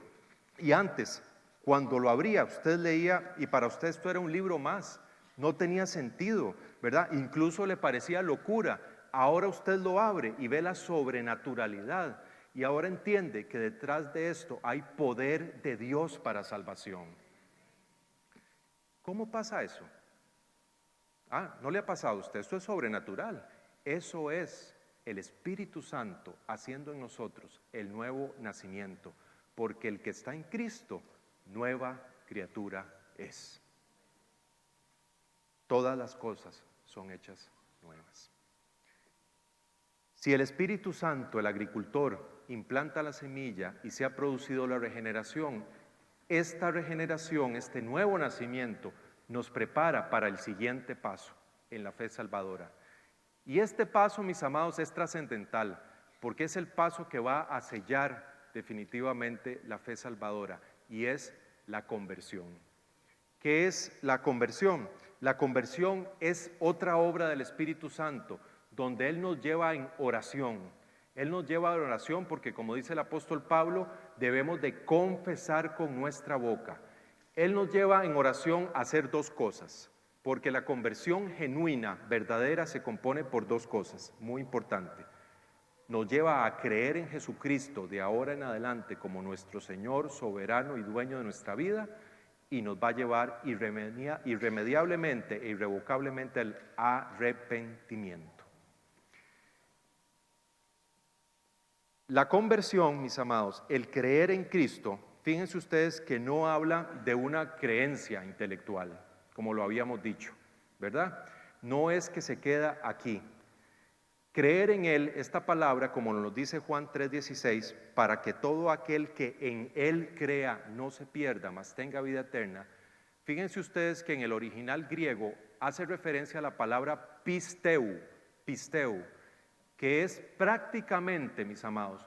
y antes, cuando lo abría, usted leía y para usted esto era un libro más, no tenía sentido, ¿verdad? Incluso le parecía locura. Ahora usted lo abre y ve la sobrenaturalidad y ahora entiende que detrás de esto hay poder de Dios para salvación. ¿Cómo pasa eso? ¿No le ha pasado a usted? Esto es sobrenatural. Eso es el Espíritu Santo haciendo en nosotros el nuevo nacimiento. Porque el que está en Cristo, nueva criatura es. Todas las cosas son hechas nuevas. Si el Espíritu Santo, el agricultor, implanta la semilla y se ha producido la regeneración, esta regeneración, este nuevo nacimiento, nos prepara para el siguiente paso en la fe salvadora. Y este paso, mis amados, es trascendental, porque es el paso que va a sellar definitivamente la fe salvadora, y es la conversión. ¿Qué es la conversión? La conversión es otra obra del Espíritu Santo, donde Él nos lleva en oración. Él nos lleva en oración porque, como dice el apóstol Pablo, debemos de confesar con nuestra boca. Él nos lleva en oración a hacer dos cosas, porque la conversión genuina, verdadera, se compone por dos cosas, muy importantes. Nos lleva a creer en Jesucristo de ahora en adelante como nuestro Señor, soberano y dueño de nuestra vida, y nos va a llevar irremediablemente e irrevocablemente al arrepentimiento. La conversión, mis amados, el creer en Cristo, fíjense ustedes que no habla de una creencia intelectual, como lo habíamos dicho, ¿verdad? No es que se queda aquí. Creer en Él, esta palabra, como nos dice Juan 3:16, para que todo aquel que en Él crea no se pierda, mas tenga vida eterna. Fíjense ustedes que en el original griego hace referencia a la palabra pisteu, que es prácticamente, mis amados,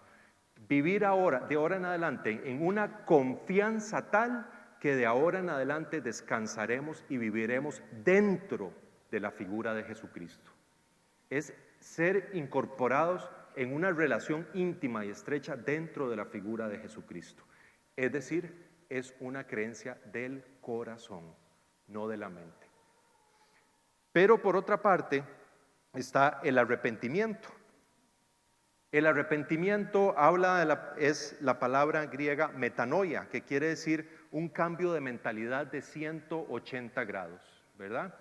vivir ahora, de ahora en adelante, en una confianza tal que de ahora en adelante descansaremos y viviremos dentro de la figura de Jesucristo. Es ser incorporados en una relación íntima y estrecha dentro de la figura de Jesucristo. Es decir, es una creencia del corazón, no de la mente. Pero por otra parte está el arrepentimiento. El arrepentimiento es la palabra griega metanoia, que quiere decir un cambio de mentalidad de 180 grados, ¿verdad?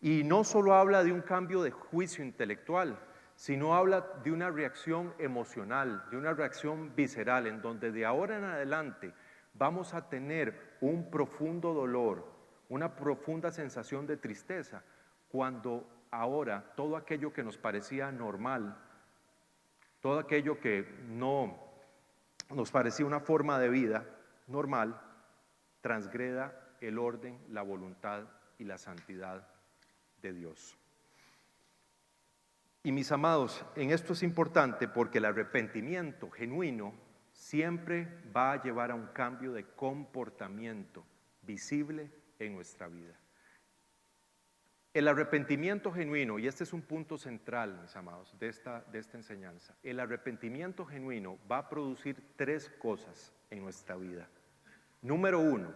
Y no solo habla de un cambio de juicio intelectual, sino habla de una reacción emocional, de una reacción visceral, en donde de ahora en adelante vamos a tener un profundo dolor, una profunda sensación de tristeza, cuando ahora todo aquello que nos parecía normal, todo aquello que no nos parecía una forma de vida normal, transgreda el orden, la voluntad y la santidad de Dios. Y mis amados, en esto es importante porque el arrepentimiento genuino siempre va a llevar a un cambio de comportamiento visible en nuestra vida. El arrepentimiento genuino, y este es un punto central, mis amados, de esta enseñanza, el arrepentimiento genuino va a producir 3 cosas en nuestra vida. Número 1,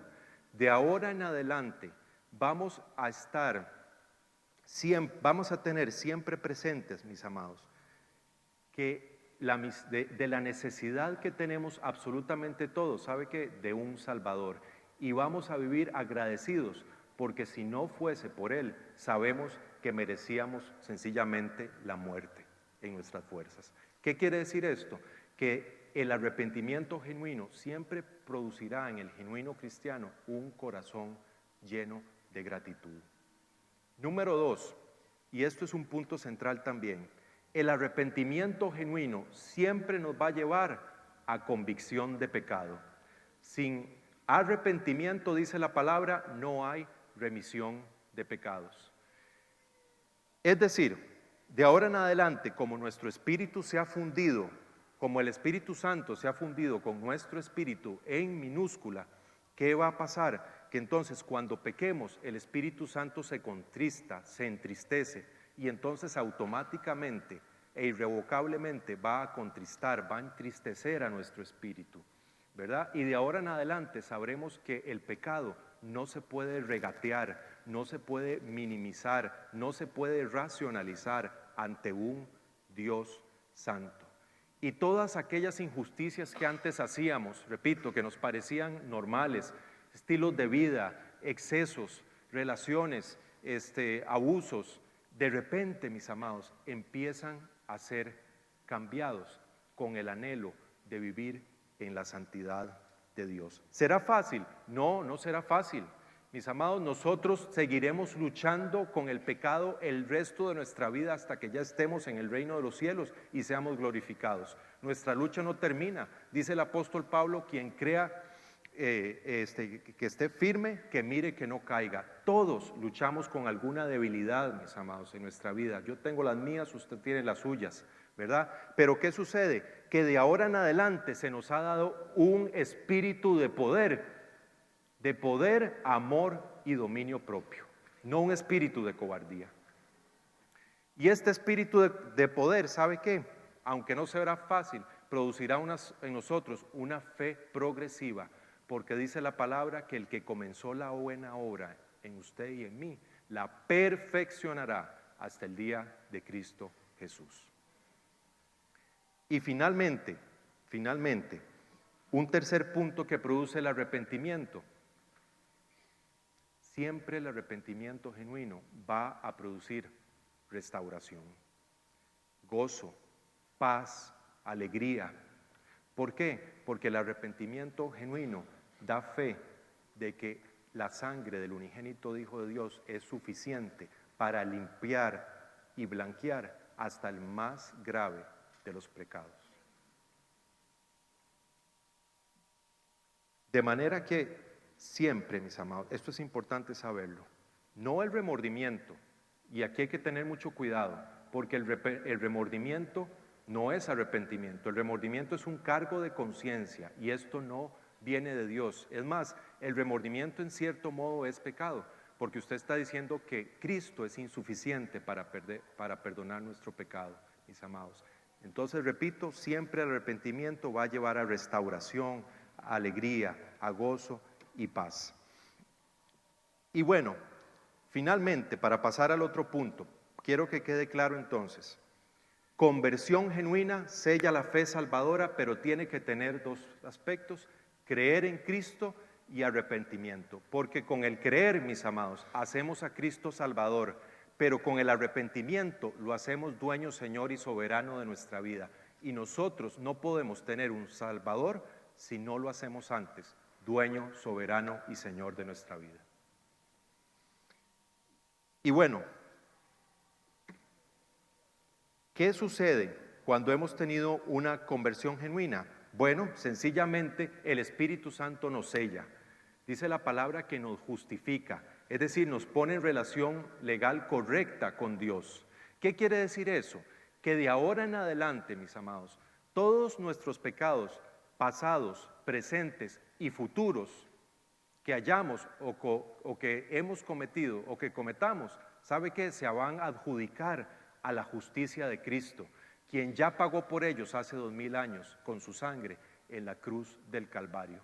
de ahora en adelante vamos a tener siempre presentes, mis amados, que de la necesidad que tenemos absolutamente todos, ¿sabe qué? De un Salvador. Y vamos a vivir agradecidos, porque si no fuese por Él, sabemos que merecíamos sencillamente la muerte en nuestras fuerzas. ¿Qué quiere decir esto? Que el arrepentimiento genuino siempre producirá en el genuino cristiano un corazón lleno de gratitud. Número 2, y esto es un punto central también, el arrepentimiento genuino siempre nos va a llevar a convicción de pecado. Sin arrepentimiento, dice la palabra, no hay remisión de pecados. Es decir, de ahora en adelante, como nuestro espíritu se ha fundido, como el Espíritu Santo se ha fundido con nuestro espíritu en minúscula, ¿qué va a pasar? Que entonces cuando pequemos el Espíritu Santo se contrista, se entristece y entonces automáticamente e irrevocablemente va a contristar, va a entristecer a nuestro espíritu, ¿verdad? Y de ahora en adelante sabremos que el pecado no se puede regatear, no se puede minimizar, no se puede racionalizar ante un Dios santo. Y todas aquellas injusticias que antes hacíamos, repito, que nos parecían normales, estilos de vida, excesos, relaciones, abusos, de repente, mis amados, empiezan a ser cambiados con el anhelo de vivir en la santidad de Dios. ¿Será fácil? No, no será fácil. Mis amados, nosotros seguiremos luchando con el pecado el resto de nuestra vida hasta que ya estemos en el reino de los cielos y seamos glorificados. Nuestra lucha no termina. Dice el apóstol Pablo, quien crea que esté firme, que mire que no caiga. Todos luchamos con alguna debilidad, mis amados, en nuestra vida. Yo tengo las mías, usted tiene las suyas, ¿verdad? Pero ¿qué sucede? Que de ahora en adelante se nos ha dado un espíritu de poder, amor y dominio propio, no un espíritu de cobardía. Y este espíritu de poder, ¿sabe qué? Aunque no será fácil, producirá en nosotros una fe progresiva, porque dice la palabra que el que comenzó la buena obra en usted y en mí, la perfeccionará hasta el día de Cristo Jesús. Y finalmente, un tercer punto que produce el arrepentimiento. Siempre el arrepentimiento genuino va a producir restauración, gozo, paz, alegría. ¿Por qué? Porque el arrepentimiento genuino da fe de que la sangre del unigénito Hijo de Dios es suficiente para limpiar y blanquear hasta el más grave de los pecados. De manera que siempre, mis amados, esto es importante saberlo, no el remordimiento, y aquí hay que tener mucho cuidado, porque el remordimiento no es arrepentimiento, el remordimiento es un cargo de conciencia y esto no viene de Dios. Es más, el remordimiento en cierto modo es pecado, porque usted está diciendo que Cristo es insuficiente para perdonar nuestro pecado, mis amados. Entonces, repito, siempre el arrepentimiento va a llevar a restauración, a alegría, a gozo y paz. Y bueno, finalmente, para pasar al otro punto, quiero que quede claro entonces, conversión genuina sella la fe salvadora, pero tiene que tener dos aspectos: creer en Cristo y arrepentimiento. Porque con el creer, mis amados, hacemos a Cristo Salvador, pero con el arrepentimiento lo hacemos dueño, Señor y soberano de nuestra vida. Y nosotros no podemos tener un Salvador si no lo hacemos antes, dueño, soberano y Señor de nuestra vida. Y bueno, ¿qué sucede cuando hemos tenido una conversión genuina? Bueno, sencillamente el Espíritu Santo nos sella. Dice la palabra que nos justifica, es decir, nos pone en relación legal correcta con Dios. ¿Qué quiere decir eso? Que de ahora en adelante, mis amados, todos nuestros pecados pasados, presentes y futuros que hayamos o que hemos cometido o que cometamos, ¿sabe qué? Se van a adjudicar a la justicia de Cristo, quien ya pagó por ellos hace 2000 años con su sangre en la cruz del Calvario.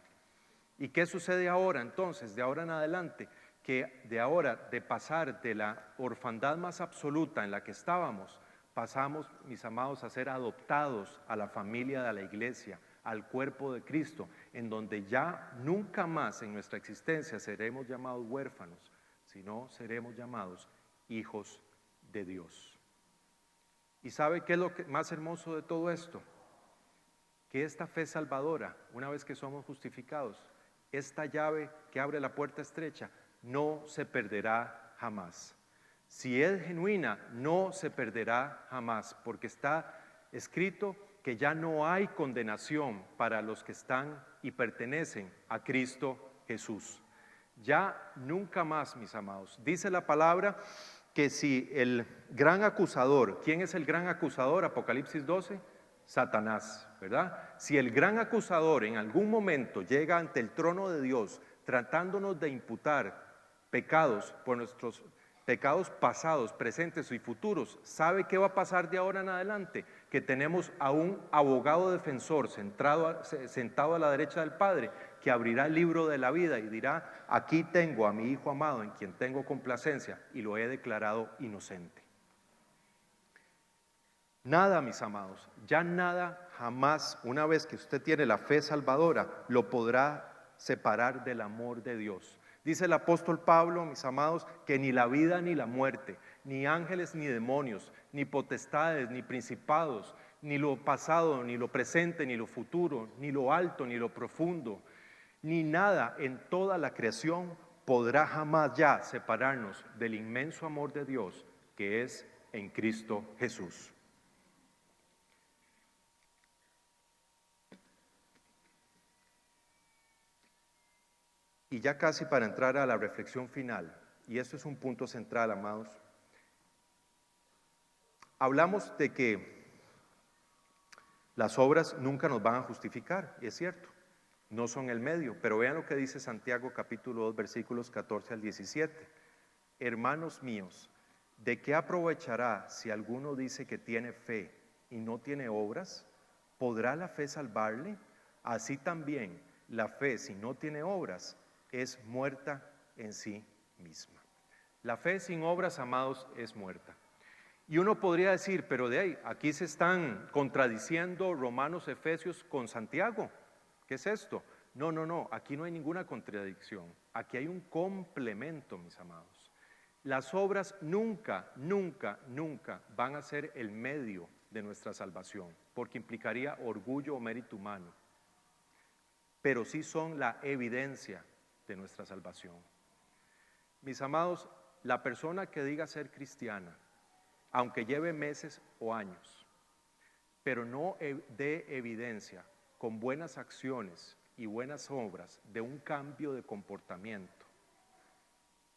¿Y qué sucede ahora entonces, de ahora en adelante? Que de ahora, de pasar de la orfandad más absoluta en la que estábamos, pasamos, mis amados, a ser adoptados a la familia de la iglesia, al cuerpo de Cristo, en donde ya nunca más en nuestra existencia seremos llamados huérfanos, sino seremos llamados hijos de Dios. ¿Y sabe qué es lo más hermoso de todo esto? Que esta fe salvadora, una vez que somos justificados, esta llave que abre la puerta estrecha, no se perderá jamás. Si es genuina, no se perderá jamás, porque está escrito que ya no hay condenación para los que están y pertenecen a Cristo Jesús. Ya nunca más, mis amados. Dice la palabra que si el gran acusador, ¿quién es el gran acusador? Apocalipsis 12, Satanás, ¿verdad? Si el gran acusador en algún momento llega ante el trono de Dios tratándonos de imputar pecados por nuestros pecados pasados, presentes y futuros, ¿sabe qué va a pasar de ahora en adelante? Que tenemos a un abogado defensor sentado a la derecha del Padre, que abrirá el libro de la vida y dirá: aquí tengo a mi Hijo amado en quien tengo complacencia y lo he declarado inocente. Nada, mis amados, ya nada jamás, una vez que usted tiene la fe salvadora, lo podrá separar del amor de Dios. Dice el apóstol Pablo, mis amados, que ni la vida ni la muerte, ni ángeles ni demonios, ni potestades, ni principados, ni lo pasado, ni lo presente, ni lo futuro, ni lo alto, ni lo profundo, ni nada en toda la creación podrá jamás ya separarnos del inmenso amor de Dios que es en Cristo Jesús. Y ya casi para entrar a la reflexión final, y esto es un punto central, amados, hablamos de que las obras nunca nos van a justificar, y es cierto, no son el medio, pero vean lo que dice Santiago capítulo 2, versículos 14 al 17. Hermanos míos, ¿de qué aprovechará si alguno dice que tiene fe y no tiene obras? ¿Podrá la fe salvarle? Así también la fe, si no tiene obras, es muerta en sí misma. La fe sin obras, amados, es muerta. Y uno podría decir, pero de ahí, aquí se están contradiciendo Romanos, Efesios con Santiago. ¿Qué es esto? No, aquí no hay ninguna contradicción. Aquí hay un complemento, mis amados. Las obras nunca van a ser el medio de nuestra salvación, porque implicaría orgullo o mérito humano, pero sí son la evidencia de nuestra salvación. Mis amados, la persona que diga ser cristiana, aunque lleve meses o años, pero no dé evidencia con buenas acciones y buenas obras de un cambio de comportamiento,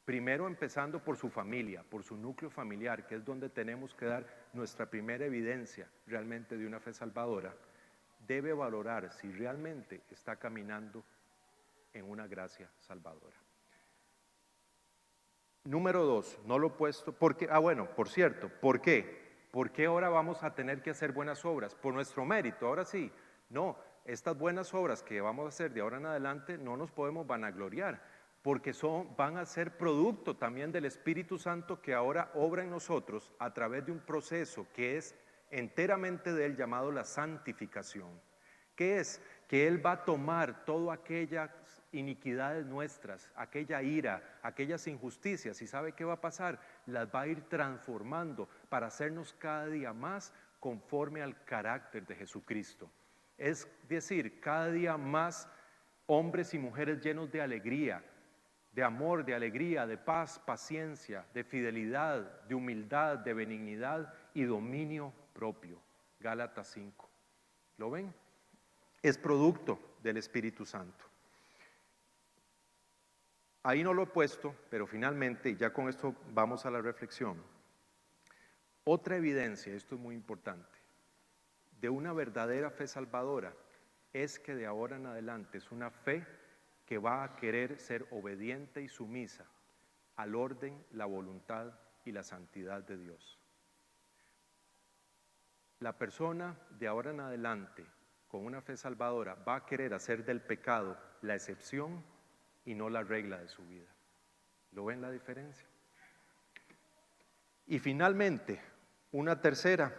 primero empezando por su familia, por su núcleo familiar, que es donde tenemos que dar nuestra primera evidencia realmente de una fe salvadora, debe valorar si realmente está caminando en una gracia salvadora. Número 2, no lo he puesto, porque, bueno, por cierto, ¿por qué? ¿Por qué ahora vamos a tener que hacer buenas obras? ¿Por nuestro mérito? Ahora sí, no, estas buenas obras que vamos a hacer de ahora en adelante no nos podemos vanagloriar, porque van a ser producto también del Espíritu Santo que ahora obra en nosotros a través de un proceso que es enteramente de Él llamado la santificación. ¿Qué es? Que Él va a tomar todas aquellas iniquidades nuestras, aquella ira, aquellas injusticias, ¿y sabe qué va a pasar? Las va a ir transformando para hacernos cada día más conforme al carácter de Jesucristo. Es decir, cada día más hombres y mujeres llenos de alegría, de amor, de alegría, de paz, paciencia, de fidelidad, de humildad, de benignidad y dominio propio. Gálatas 5. ¿Lo ven? Es producto del Espíritu Santo. Ahí no lo he puesto, pero finalmente, ya con esto vamos a la reflexión. Otra evidencia, esto es muy importante, de una verdadera fe salvadora es que de ahora en adelante es una fe que va a querer ser obediente y sumisa al orden, la voluntad y la santidad de Dios. La persona de ahora en adelante con una fe salvadora va a querer hacer del pecado la excepción y no la regla de su vida. ¿Lo ven la diferencia? Y finalmente, una tercera,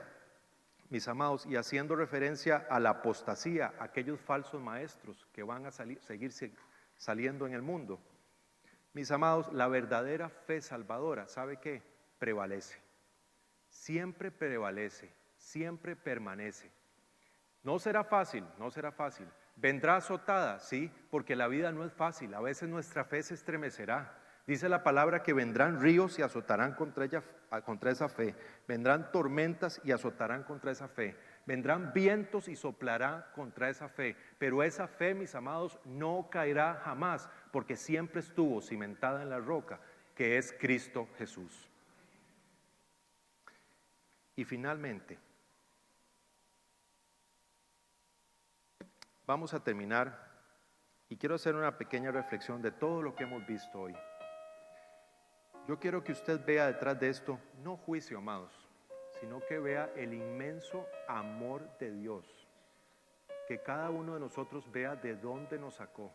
mis amados, y haciendo referencia a la apostasía, aquellos falsos maestros que van a seguir saliendo en el mundo. Mis amados, la verdadera fe salvadora, ¿sabe qué? Prevalece. Siempre prevalece, siempre permanece. No será fácil, no será fácil. ¿Vendrá azotada? Sí, porque la vida no es fácil. A veces nuestra fe se estremecerá. Dice la palabra que vendrán ríos y azotarán contra esa fe. Vendrán tormentas y azotarán contra esa fe. Vendrán vientos y soplará contra esa fe. Pero esa fe, mis amados, no caerá jamás, porque siempre estuvo cimentada en la roca, que es Cristo Jesús. Y finalmente, vamos a terminar y quiero hacer una pequeña reflexión de todo lo que hemos visto hoy. Yo quiero que usted vea detrás de esto, no juicio, amados, sino que vea el inmenso amor de Dios. Que cada uno de nosotros vea de dónde nos sacó.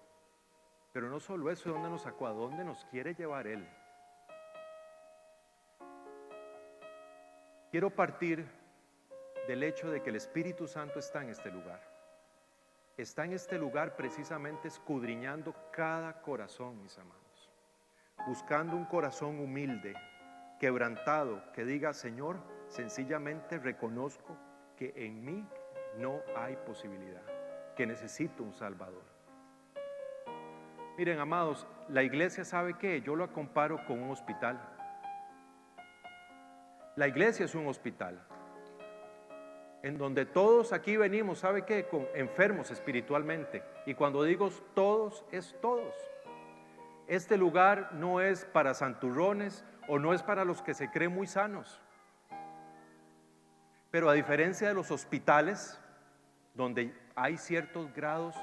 Pero no solo eso, de dónde nos sacó, a dónde nos quiere llevar Él. Quiero partir del hecho de que el Espíritu Santo está en este lugar. Está en este lugar precisamente escudriñando cada corazón, mis amados. Buscando un corazón humilde, quebrantado, que diga: Señor, sencillamente reconozco que en mí no hay posibilidad, que necesito un Salvador. Miren, amados, la iglesia, ¿sabe qué? Yo lo comparo con un hospital. La iglesia es un hospital en donde todos aquí venimos, ¿sabe qué? Con enfermos espiritualmente. Y cuando digo todos, es todos. Este lugar no es para santurrones o no es para los que se creen muy sanos. Pero a diferencia de los hospitales, donde hay ciertos grados